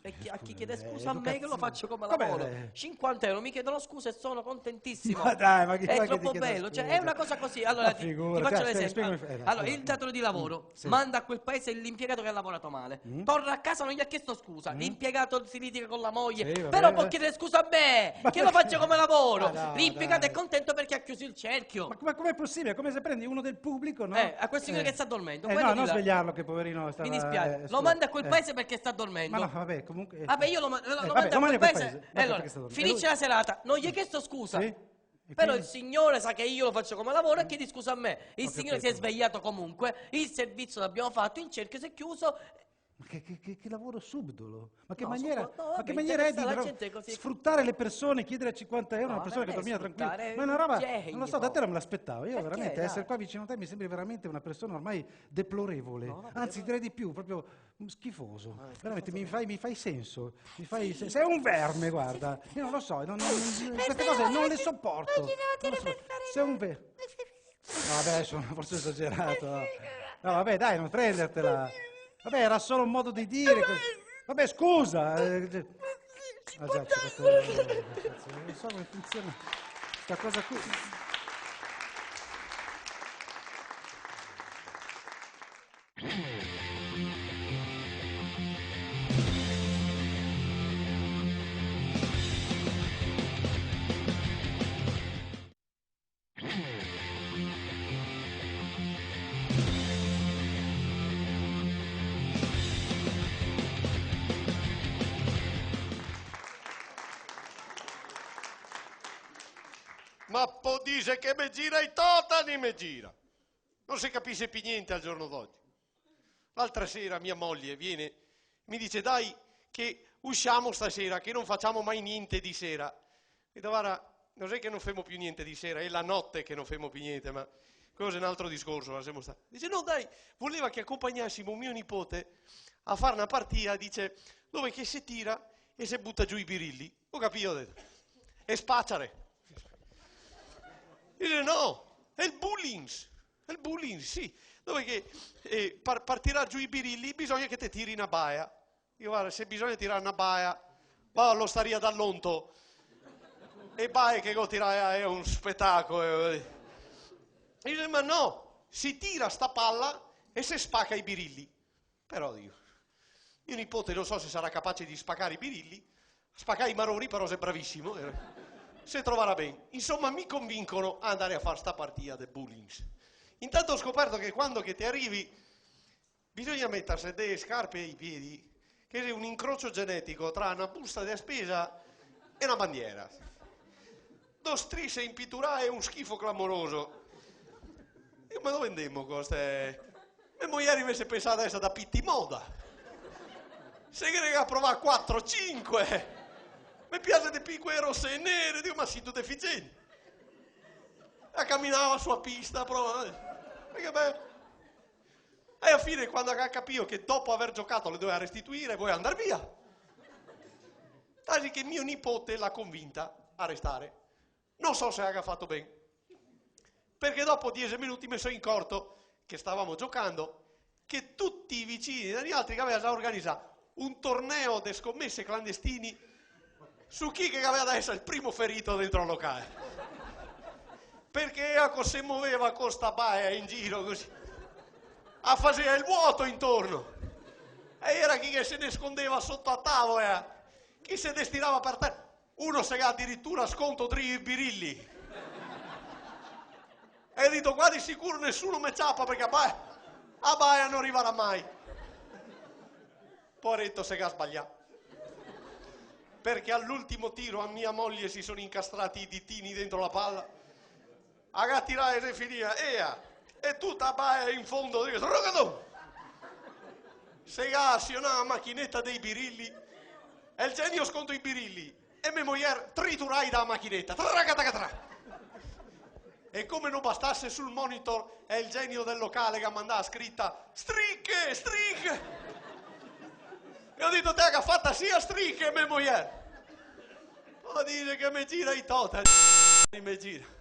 E a chi chiede scusa a me che lo faccio come lavoro. 50 euro mi chiedono scusa e sono contentissimo. Ma dai, ma è troppo bello, cioè, è una cosa così. Allora ti faccio l'esempio. Allora, il datore di lavoro manda a quel paese l'impiegato che ha lavorato male. Torna a casa, non gli ha chiesto scusa. L'impiegato si litiga con la moglie. Però può chiedere scusa a me, che lo faccio come lavoro. L'impiegato è contento perché ha chiuso il cerchio. Ma com'è possibile? È come se prendi uno del pubblico, no? A questo signore che sta dormendo. No, non svegliarlo, che poverino sta. Mi dispiace. Lo manda a quel paese perché sta dormendo. Ma no, vabbè, comunque. Vabbè, io lo mando a quel paese. Allora, finisce la serata, non gli hai chiesto scusa. Però il signore sa che io lo faccio come lavoro e chiede scusa a me. Il signore si è svegliato comunque, il servizio l'abbiamo fatto, il cerchio si è chiuso. Ma che lavoro subdolo? Ma che maniera è di sfruttare le persone, chiedere 50 euro a una persona che dormiva tranquilla? Ma è una roba, non lo so, da te non me l'aspettavo. Io veramente essere qua vicino a te mi sembri veramente una persona ormai deplorevole. Anzi, direi di più, proprio schifoso. Veramente mi fai senso. Sei un verme, guarda. Io non lo so, queste cose non le sopporto. Sei un verme. No, vabbè, forse ho esagerato. No, vabbè, dai, non prendertela. Vabbè, era solo un modo di dire. Vabbè, scusa. Non so come funziona questa cosa qui. Purtroppo dice che mi gira i totani, mi gira. Non si capisce più niente al giorno d'oggi. L'altra sera mia moglie viene, mi dice dai che usciamo stasera, che non facciamo mai niente di sera. E guarda, non è che non femo più niente di sera, è la notte che non femo più niente, ma quello è un altro discorso. Dice no dai, voleva che accompagnassimo mio nipote a fare una partita, dice, dove che si tira e si butta giù i birilli. Ho capito, ho detto, e spacciare. Dice no, è il bullying, sì, dove che per tirare giù i birilli bisogna che te tiri una baia. Io guarda, se bisogna tirare una baia, va allo staria dall'onto, e baia che go tirare è un spettacolo. Dice ma no, si tira sta palla e si spacca i birilli. Però dico, mio nipote non so se sarà capace di spaccare i birilli, spaccare i maroni però sei bravissimo, se troverà bene. Insomma mi convincono ad andare a fare sta partita del bullying. Intanto ho scoperto che quando che ti arrivi bisogna mettersi delle scarpe ai piedi, che è un incrocio genetico tra una busta di spesa e una bandiera. Due strisce in pittura è un schifo clamoroso. Io ma dove andiamo queste? E moglie invece pensava essere da pitti moda. Se che a provare 4, 5. Mi piace di piccole rosse e nere, dico ma sì, tu deficienti. E camminava sulla pista, però. Perché beh. E alla fine quando ha capito che dopo aver giocato le doveva restituire, vuoi andare via. Tasi che mio nipote l'ha convinta a restare. Non so se ha fatto bene. Perché dopo 10 minuti mi sono accorto che stavamo giocando, che tutti i vicini degli altri che avevano già organizzato un torneo di scommesse clandestini su chi che aveva da essere il primo ferito dentro il locale. Perché ecco si muoveva con sta baia in giro così, a fare il vuoto intorno. E era chi che se ne nascondeva sotto a tavola, chi si destinava per terra. Uno se addirittura sconto 3 birilli. E ho detto, guardi sicuro nessuno mi ciappa perché a baia non arriverà mai. Poi ho detto se ha sbagliato. Perché all'ultimo tiro a mia moglie si sono incastrati i ditini dentro la palla. A tirare e finire, e tutta a baia in fondo, dico, rogado! Se aziona la macchinetta dei birilli, e il genio sconto i birilli, e mia moglie triturai dalla macchinetta. E come non bastasse sul monitor è il genio del locale che mandava scritta stricche, stricche. E ho detto te che ha fatta sia stricche mia moglie. O dice che mi gira i totali, mi gira.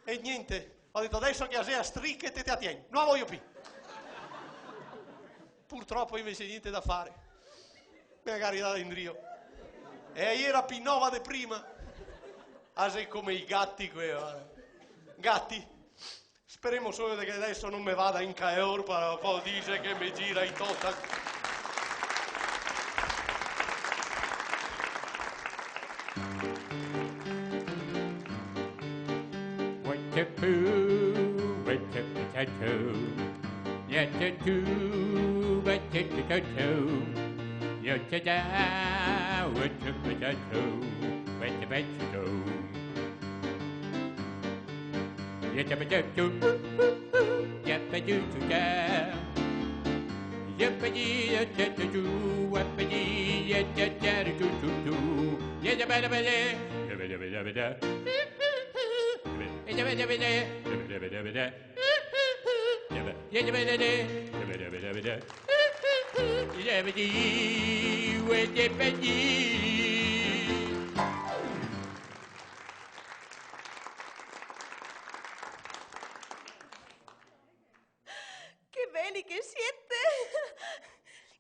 E niente, ho detto adesso che sia stricche te attieni, non la voglio più. Purtroppo invece niente da fare. Magari da in Rio. E ieri era più nuova di prima. Ah, sei come i gatti qui. Gatti, speriamo solo che adesso non mi vada in caeur per poi dice che mi gira i totali. What a poo, what a potato. Yet a two, what a potato. Yet a da, what a potato. What a potato. Yep-a-do-do, yep-a-do-do-da. Yep-a-dee-da-da-da-do, wep-a-dee, yep-a-da-da-do-do-do. Yep-a-da-da-da, yep-a-da-da-da-da. Yep-a-da-da-da, yep-a-da-da-da-da. Yep-a-da-da-da, yep-a-da-da-da-da. Yep-a-dee, yep-a-dee. Che siete?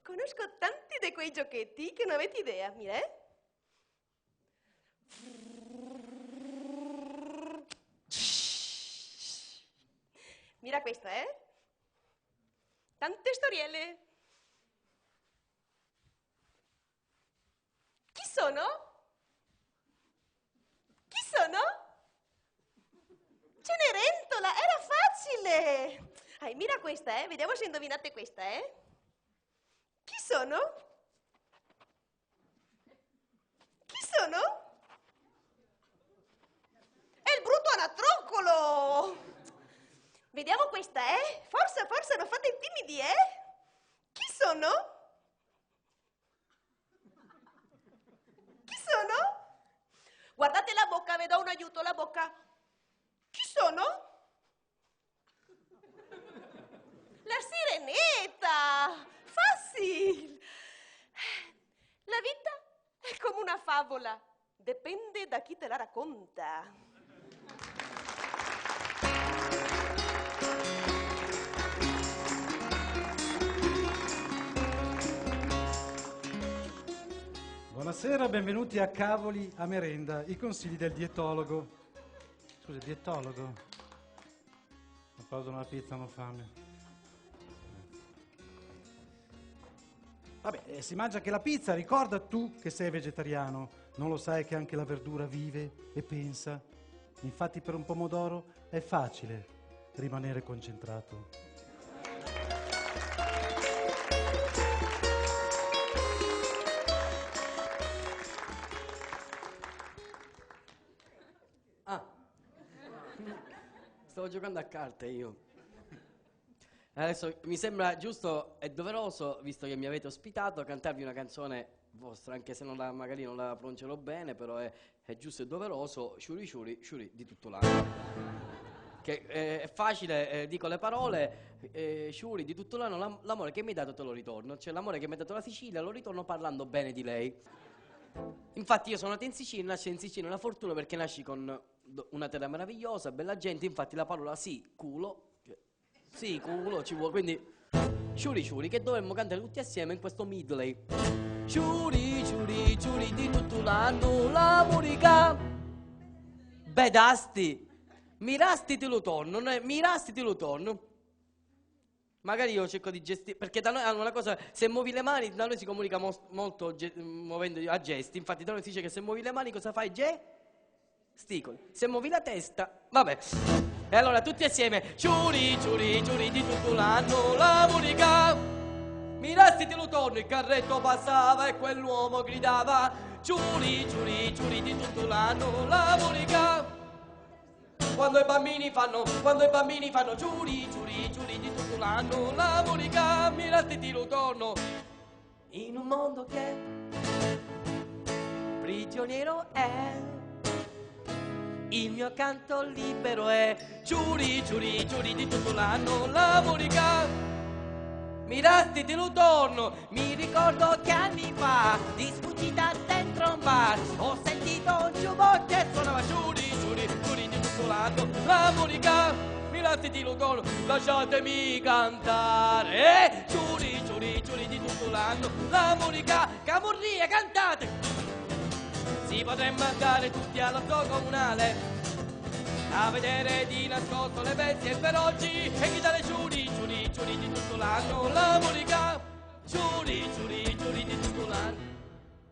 Conosco tanti di quei giochetti che non avete idea, mira. Mira questo, tante storielle. Chi sono? Chi sono? Cenerentola, era facile! Mira questa, vediamo se indovinate questa, Chi sono? Chi sono? È il brutto questa, Forza, non fate i timidi, Chi sono? Chi sono? Guardate la bocca, vi do un aiuto, la bocca. Chi sono? La sirenetta! Facile! La vita è come una favola, dipende da chi te la racconta. Buonasera, benvenuti a Cavoli a merenda, i consigli del dietologo. Scusa, dietologo? Ho preso una pizza, non ho fame. Vabbè, si mangia anche la pizza, ricorda tu che sei vegetariano. Non lo sai che anche la verdura vive e pensa? Infatti per un pomodoro è facile rimanere concentrato. Stavo giocando a carte io. Adesso mi sembra giusto e doveroso, visto che mi avete ospitato, cantarvi una canzone vostra, anche se magari non la pronuncerò bene, però è giusto e doveroso, Sciuri Sciuri Sciuri di tutto l'anno. Che è facile, dico le parole, Sciuri di tutto l'anno, l'amore che mi hai dato te lo ritorno, cioè l'amore che mi hai dato la Sicilia lo ritorno parlando bene di lei. Infatti io sono nato in Sicilia, nasci in Sicilia una fortuna perché nasci con una terra meravigliosa, bella gente, infatti la parola sì, culo ci vuole, quindi Sciuri Sciuri che dovremmo cantare tutti assieme in questo medley. Sciuri Sciuri Sciuri di tutto l'anno la murica bedasti mirasti ti lo torno, mirasti ti lo torno. Magari io cerco di gestire, perché da noi hanno una cosa, se muovi le mani, da noi si comunica molto muovendo a gesti, infatti da noi si dice che se muovi le mani cosa fai? Sticoli. Se muovi la testa, vabbè. E allora tutti assieme, Sciuri Sciuri Sciuri di tutto l'anno la musica, mirasti te lo torno, il carretto passava e quell'uomo gridava, Sciuri Sciuri Sciuri di tutto l'anno la musica. Quando i bambini fanno Sciuri Sciuri Sciuri di tutto l'anno la musica, mirasti te lo torno, in un mondo che prigioniero è, il mio canto libero è Sciuri Sciuri Sciuri di tutto l'anno la musica, mirasti te lo torno, mi ricordo che anni fa di sfuggita dentro un bar ho sentito un jukebox che suonava Sciuri Sciuri Sciuri di tutto l'anno la musica, mirasti te lo torno, lasciatemi cantare Sciuri Sciuri Sciuri di tutto l'anno la musica, Camurria cantate. Si potremmo andare tutti allo zoo comunale a vedere di nascosto le bestie feroci e gridare Sciuri Sciuri Sciuri di tutto l'anno la musica, Sciuri Sciuri Sciuri di tutto l'anno.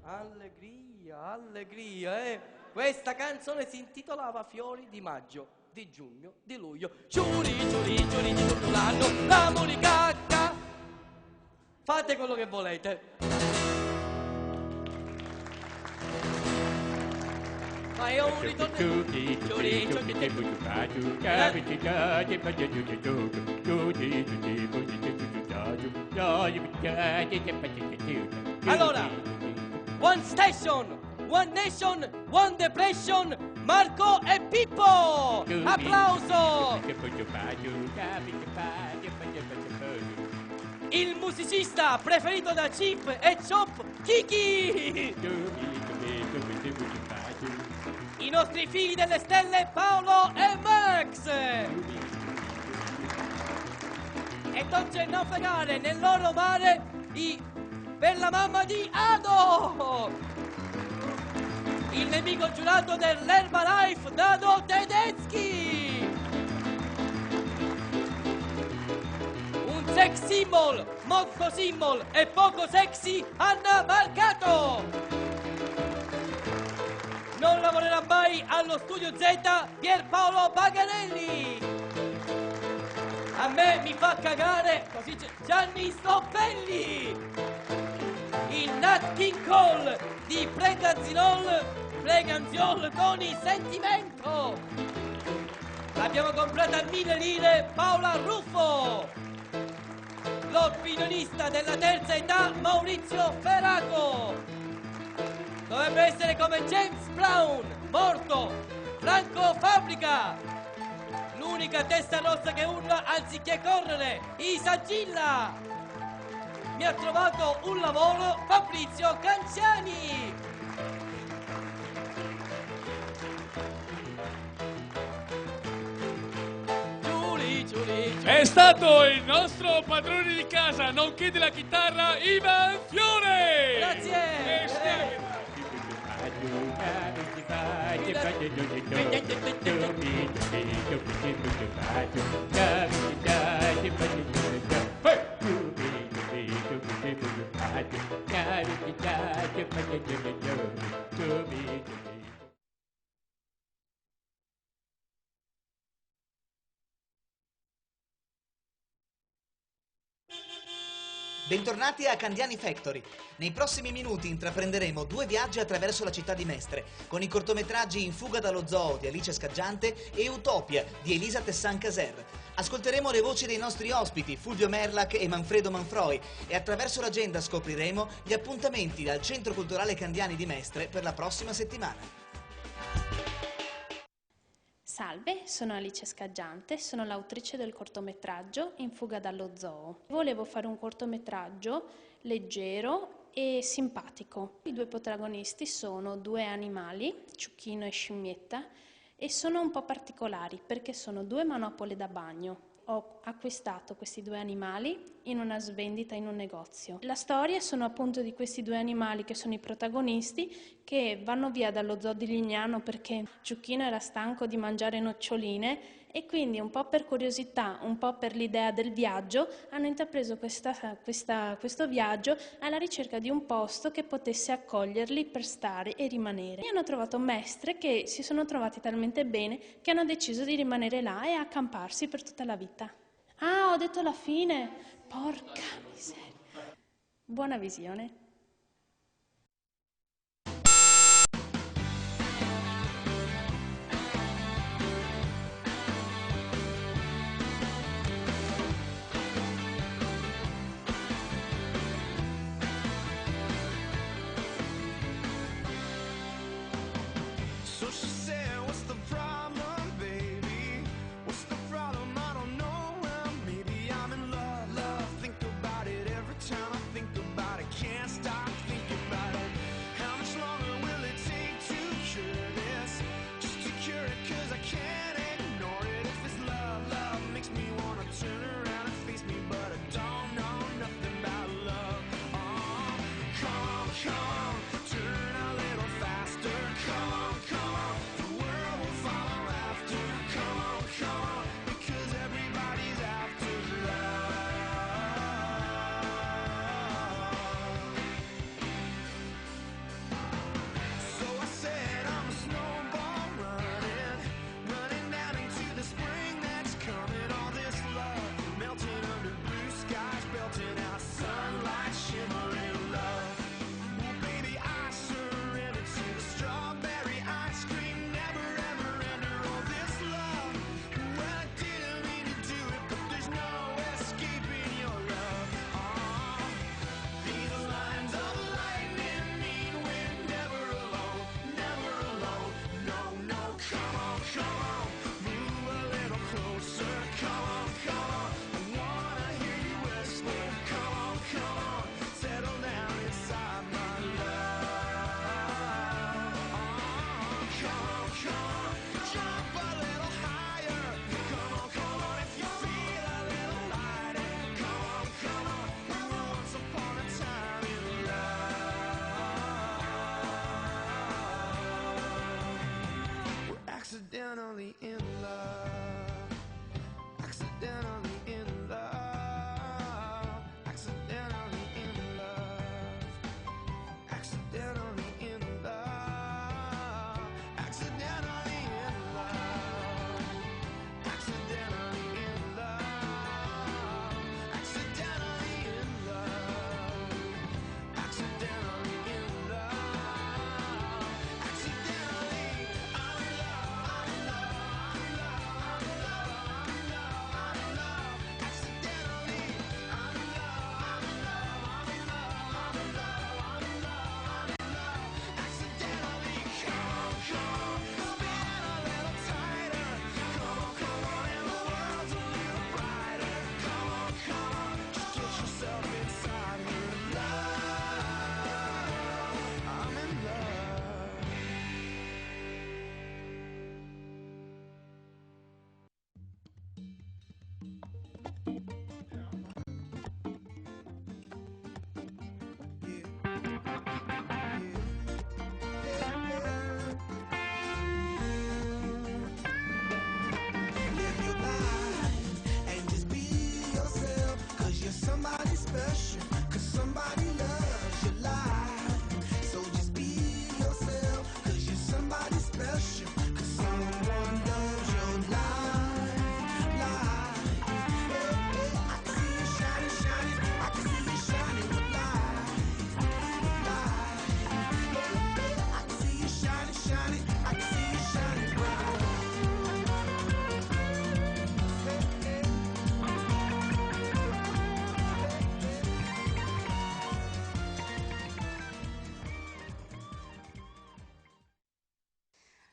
Allegria, allegria, Questa canzone si intitolava Fiori di maggio, di giugno, di luglio, Sciuri Sciuri Sciuri di tutto l'anno la musica. Fate quello che volete. Ma è un ritorno. Allora, one station, one nation, one depression, Marco e Pippo! Applauso! Il musicista preferito da Chip e Chop, Kiki! I nostri figli delle stelle Paolo e Max! E non c'è naufragare nel loro mare per la mamma di Ado! Il nemico giurato dell'Herbalife Dado Tedeschi! Un sex symbol, molto symbol e poco sexy Anna Marcato! Non lavorerà mai allo Studio Z Pierpaolo Paganelli. A me mi fa cagare così Gianni Stoppelli. Il Nat King Cole di Preganziol con il sentimento. Abbiamo comprato a 1.000 lire Paola Ruffo. L'opinionista della terza età Maurizio Feraco. Dovrebbe essere come James Brown, morto, Franco Fabbrica. L'unica testa rossa che urla anziché correre, Isa Gilla. Mi ha trovato un lavoro Fabrizio Canciani. È stato il nostro padrone di casa, nonché della chitarra, Ivan Fiore! Grazie! Bentornati a Candiani Factory. Nei prossimi minuti intraprenderemo 2 viaggi attraverso la città di Mestre, con i cortometraggi In fuga dallo zoo di Alice Scaggiante e Utopia di Elisa Tessan Caser. Ascolteremo le voci dei nostri ospiti, Fulvio Merlac e Manfredo Manfroi, e attraverso l'agenda scopriremo gli appuntamenti dal Centro Culturale Candiani di Mestre per la prossima settimana. Salve, sono Alice Scaggiante, sono l'autrice del cortometraggio In fuga dallo zoo. Volevo fare un cortometraggio leggero e simpatico. I 2 protagonisti sono 2 animali, Ciuchino e Scimmietta, e sono un po' particolari perché sono 2 manopole da bagno. Ho acquistato questi 2 animali in una svendita in un negozio. La storia sono appunto di questi 2 animali che sono i protagonisti, che vanno via dallo zoo di Lignano perché Ciuchino era stanco di mangiare noccioline e quindi un po' per curiosità, un po' per l'idea del viaggio, hanno intrapreso questo viaggio alla ricerca di un posto che potesse accoglierli per stare e rimanere. E hanno trovato Mestre, che si sono trovati talmente bene che hanno deciso di rimanere là e accamparsi per tutta la vita. Ah, ho detto la fine! Porca miseria! Buona visione! So she said, what's the problem, baby? What's the problem? I don't know. Well, maybe I'm in love. Think about it every time I think about it. Can't stop. Live your life and just be yourself, 'cause you're somebody special, 'cause somebody loves your life. So just be yourself, 'cause you're somebody special, 'cause someone loves your life. I can see you shining, shining, I can see you shining with light. I can see you shining, shining, I can see you shining bright.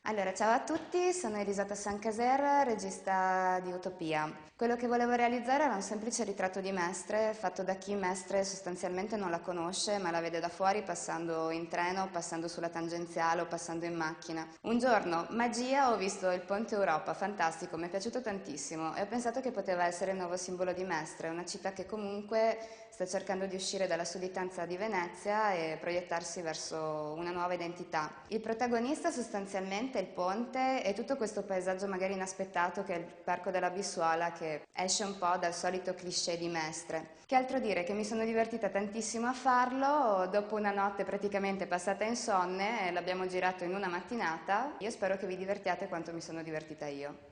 Allora, ciao a tutti, sono Elisata Sancaser, regista di Utopia. Quello che volevo realizzare era un semplice ritratto di Mestre, fatto da chi Mestre sostanzialmente non la conosce, ma la vede da fuori passando in treno, passando sulla tangenziale o passando in macchina. Un giorno, magia, ho visto il Ponte Europa, fantastico, mi è piaciuto tantissimo e ho pensato che poteva essere il nuovo simbolo di Mestre, una città che comunque sta cercando di uscire dalla sudditanza di Venezia e proiettarsi verso una nuova identità. Il protagonista sostanzialmente è il ponte e tutto questo paesaggio magari inaspettato che è il Parco della Bissuola, che esce un po' dal solito cliché di Mestre. Che altro dire, che mi sono divertita tantissimo a farlo, dopo una notte praticamente passata insonne, l'abbiamo girato in una mattinata. Io spero che vi divertiate quanto mi sono divertita io.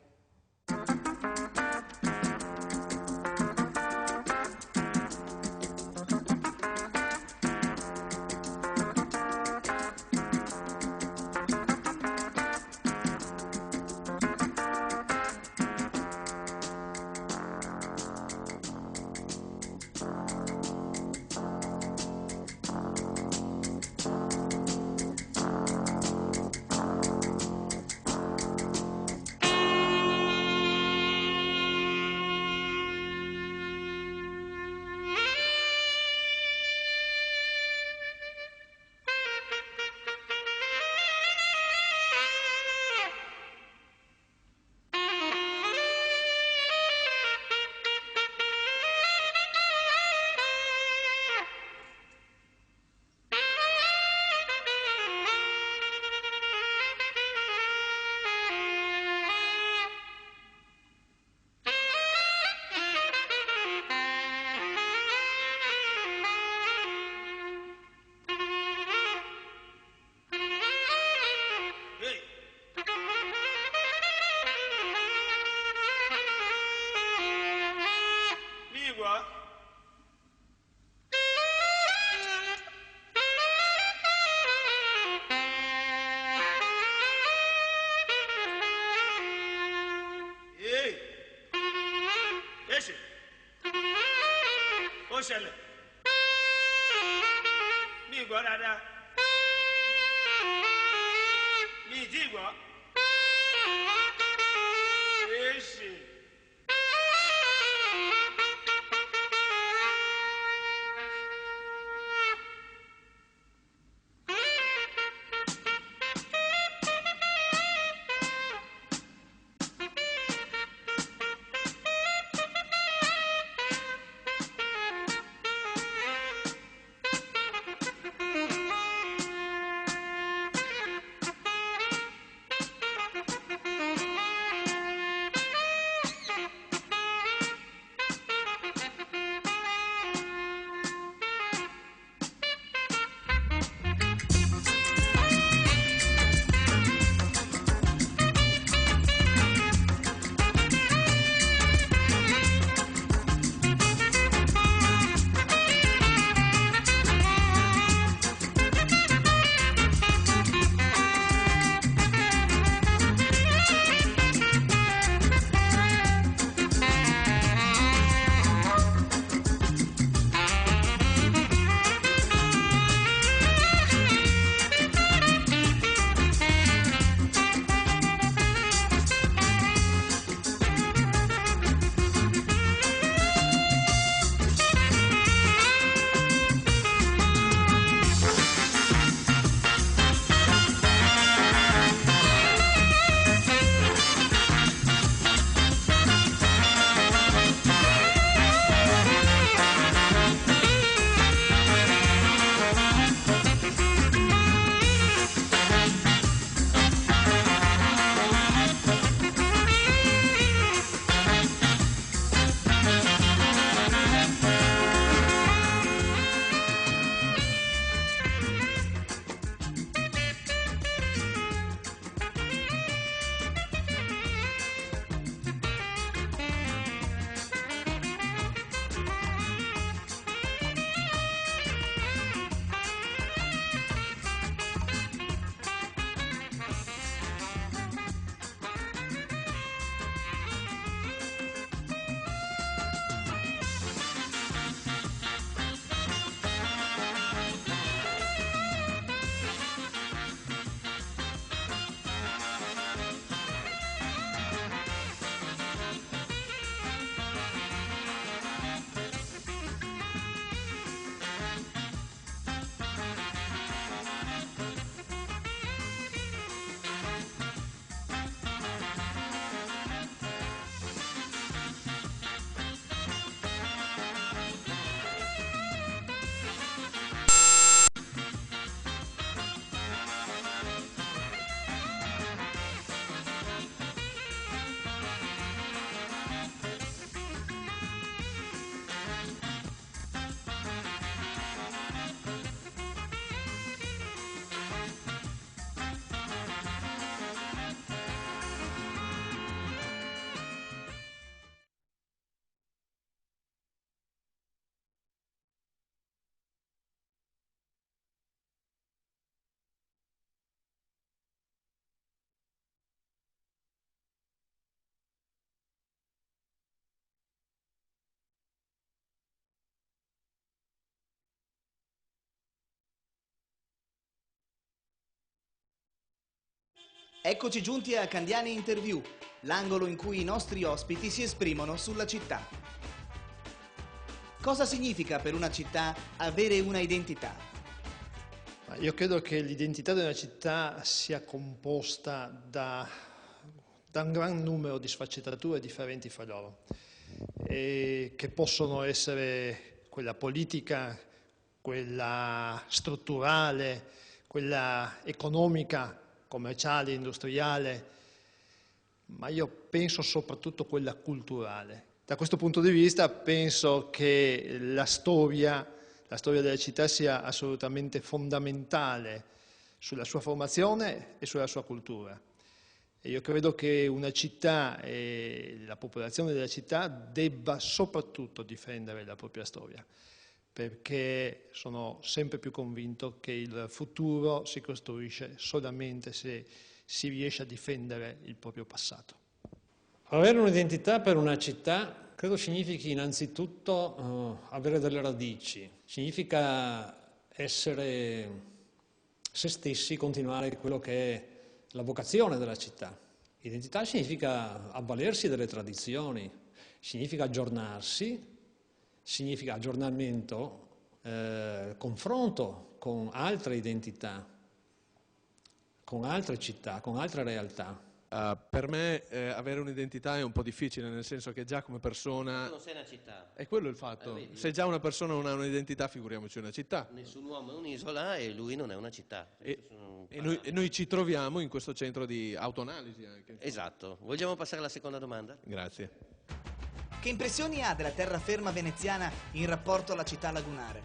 Ó ṣẹlẹ̀. Mi gbọ́ dáadáa. Mi ì tí ì gbọ́. Èsì. Eccoci giunti a Candiani Interview, l'angolo in cui i nostri ospiti si esprimono sulla città. Cosa significa per una città avere una identità? Io credo che l'identità di una città sia composta da un gran numero di sfaccettature differenti fra loro, e che possono essere quella politica, quella strutturale, quella economica, commerciale, industriale, ma io penso soprattutto quella culturale. Da questo punto di vista penso che la storia della città sia assolutamente fondamentale sulla sua formazione e sulla sua cultura. E io credo che una città e la popolazione della città debba soprattutto difendere la propria storia, perché sono sempre più convinto che il futuro si costruisce solamente se si riesce a difendere il proprio passato. Avere un'identità per una città credo significhi innanzitutto avere delle radici, significa essere se stessi, continuare quello che è la vocazione della città. Identità significa avvalersi delle tradizioni, significa aggiornarsi, significa aggiornamento, confronto con altre identità, con altre città, con altre realtà. Per me avere un'identità è un po' difficile, nel senso che già come persona... Tu non sei una città. È quello il fatto. Se già una persona non ha un'identità, figuriamoci una città. Nessun uomo è un'isola e lui non è una città. E noi ci troviamo in questo centro di autoanalisi anche. Esatto. Vogliamo passare alla seconda domanda? Grazie. Che impressioni ha della terraferma veneziana in rapporto alla città lagunare?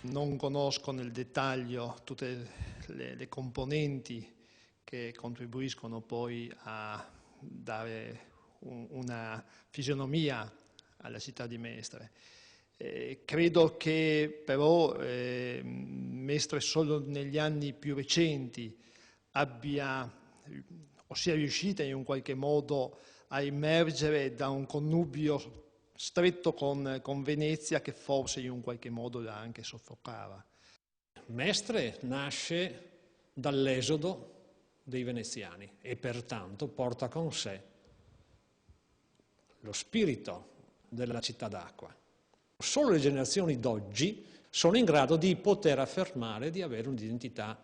Non conosco nel dettaglio tutte le componenti che contribuiscono poi a dare una fisionomia alla città di Mestre. Credo che però Mestre solo negli anni più recenti sia riuscita in un qualche modo a emergere da un connubio stretto con Venezia, che forse in un qualche modo la anche soffocava. Mestre nasce dall'esodo dei veneziani e pertanto porta con sé lo spirito della città d'acqua. Solo le generazioni d'oggi sono in grado di poter affermare di avere un'identità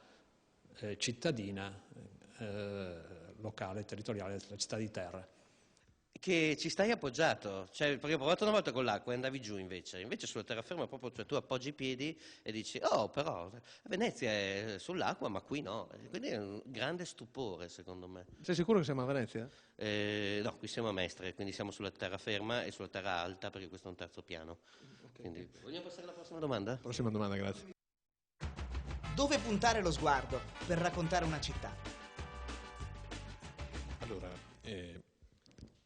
cittadina, locale, territoriale della città di terra. Che ci stai appoggiato, cioè, perché ho provato una volta con l'acqua e andavi giù invece sulla terraferma proprio, cioè, tu appoggi i piedi e dici oh però Venezia è sull'acqua ma qui no, quindi è un grande stupore secondo me. Sei sicuro che siamo a Venezia? No, qui siamo a Mestre, quindi siamo sulla terraferma e sulla terra alta perché questo è un terzo piano. Quindi, vogliamo passare alla prossima domanda? Prossima domanda, grazie. Dove puntare lo sguardo per raccontare una città? Allora,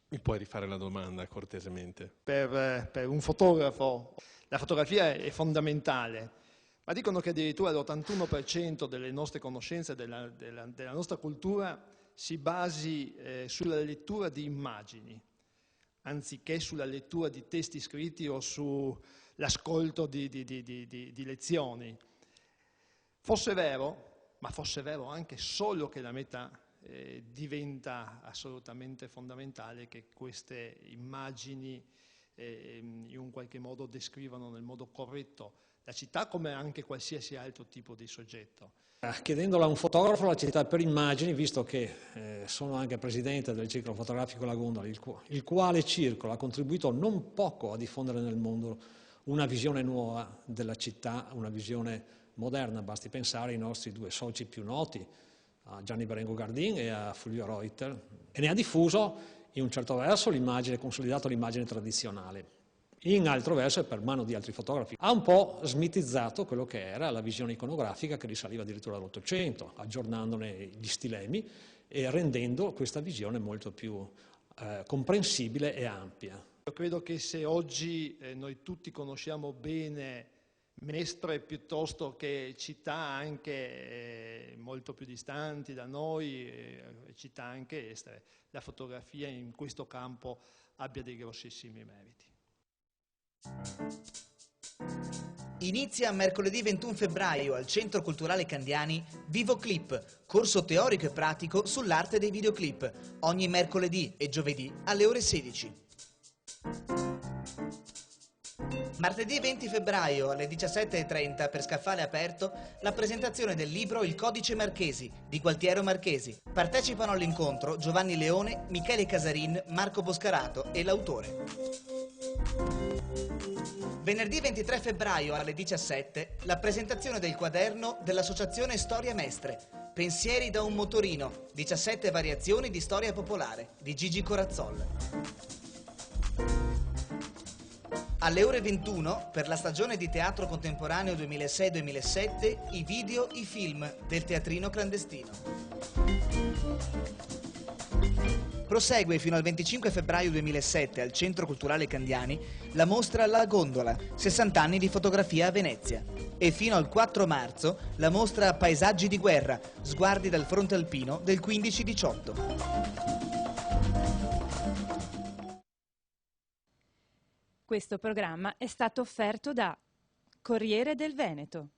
mi puoi rifare la domanda cortesemente? Per un fotografo la fotografia è fondamentale, ma dicono che addirittura l'81% delle nostre conoscenze, della nostra cultura, si basi sulla lettura di immagini, anziché sulla lettura di testi scritti o sull'ascolto di lezioni. Fosse vero, ma fosse vero anche solo che la meta diventa assolutamente fondamentale che queste immagini in un qualche modo descrivano nel modo corretto la città come anche qualsiasi altro tipo di soggetto. Chiedendolo a un fotografo la città per immagini, visto che sono anche presidente del Circolo Fotografico La Gondola, il quale circolo ha contribuito non poco a diffondere nel mondo una visione nuova della città, una visione moderna, basti pensare ai nostri due soci più noti, a Gianni Berengo Gardin e a Fulvio Reuter, e ne ha diffuso in un certo verso l'immagine, consolidato l'immagine tradizionale, in altro verso e per mano di altri fotografi ha un po' smitizzato quello che era la visione iconografica che risaliva addirittura all'Ottocento, aggiornandone gli stilemi e rendendo questa visione molto più comprensibile e ampia. Io credo che se oggi noi tutti conosciamo bene Mestre piuttosto che città anche molto più distanti da noi, città anche estere, la fotografia in questo campo abbia dei grossissimi meriti. Inizia mercoledì 21 febbraio al Centro Culturale Candiani Vivo Clip, corso teorico e pratico sull'arte dei videoclip, ogni mercoledì e giovedì alle ore 16. Martedì 20 febbraio alle 17:30 per Scaffale Aperto la presentazione del libro Il Codice Marchesi di Gualtiero Marchesi. Partecipano all'incontro Giovanni Leone, Michele Casarin, Marco Boscarato e l'autore. Venerdì 23 febbraio alle 17 la presentazione del quaderno dell'Associazione Storia Mestre. Pensieri da un motorino, 17 variazioni di storia popolare di Gigi Corazzol. Alle ore 21, per la stagione di teatro contemporaneo 2006-2007, i video, i film del teatrino clandestino. Prosegue fino al 25 febbraio 2007 al Centro Culturale Candiani la mostra La Gondola, 60 anni di fotografia a Venezia. E fino al 4 marzo la mostra Paesaggi di guerra, sguardi dal fronte alpino del 15-18. Questo programma è stato offerto da Corriere del Veneto.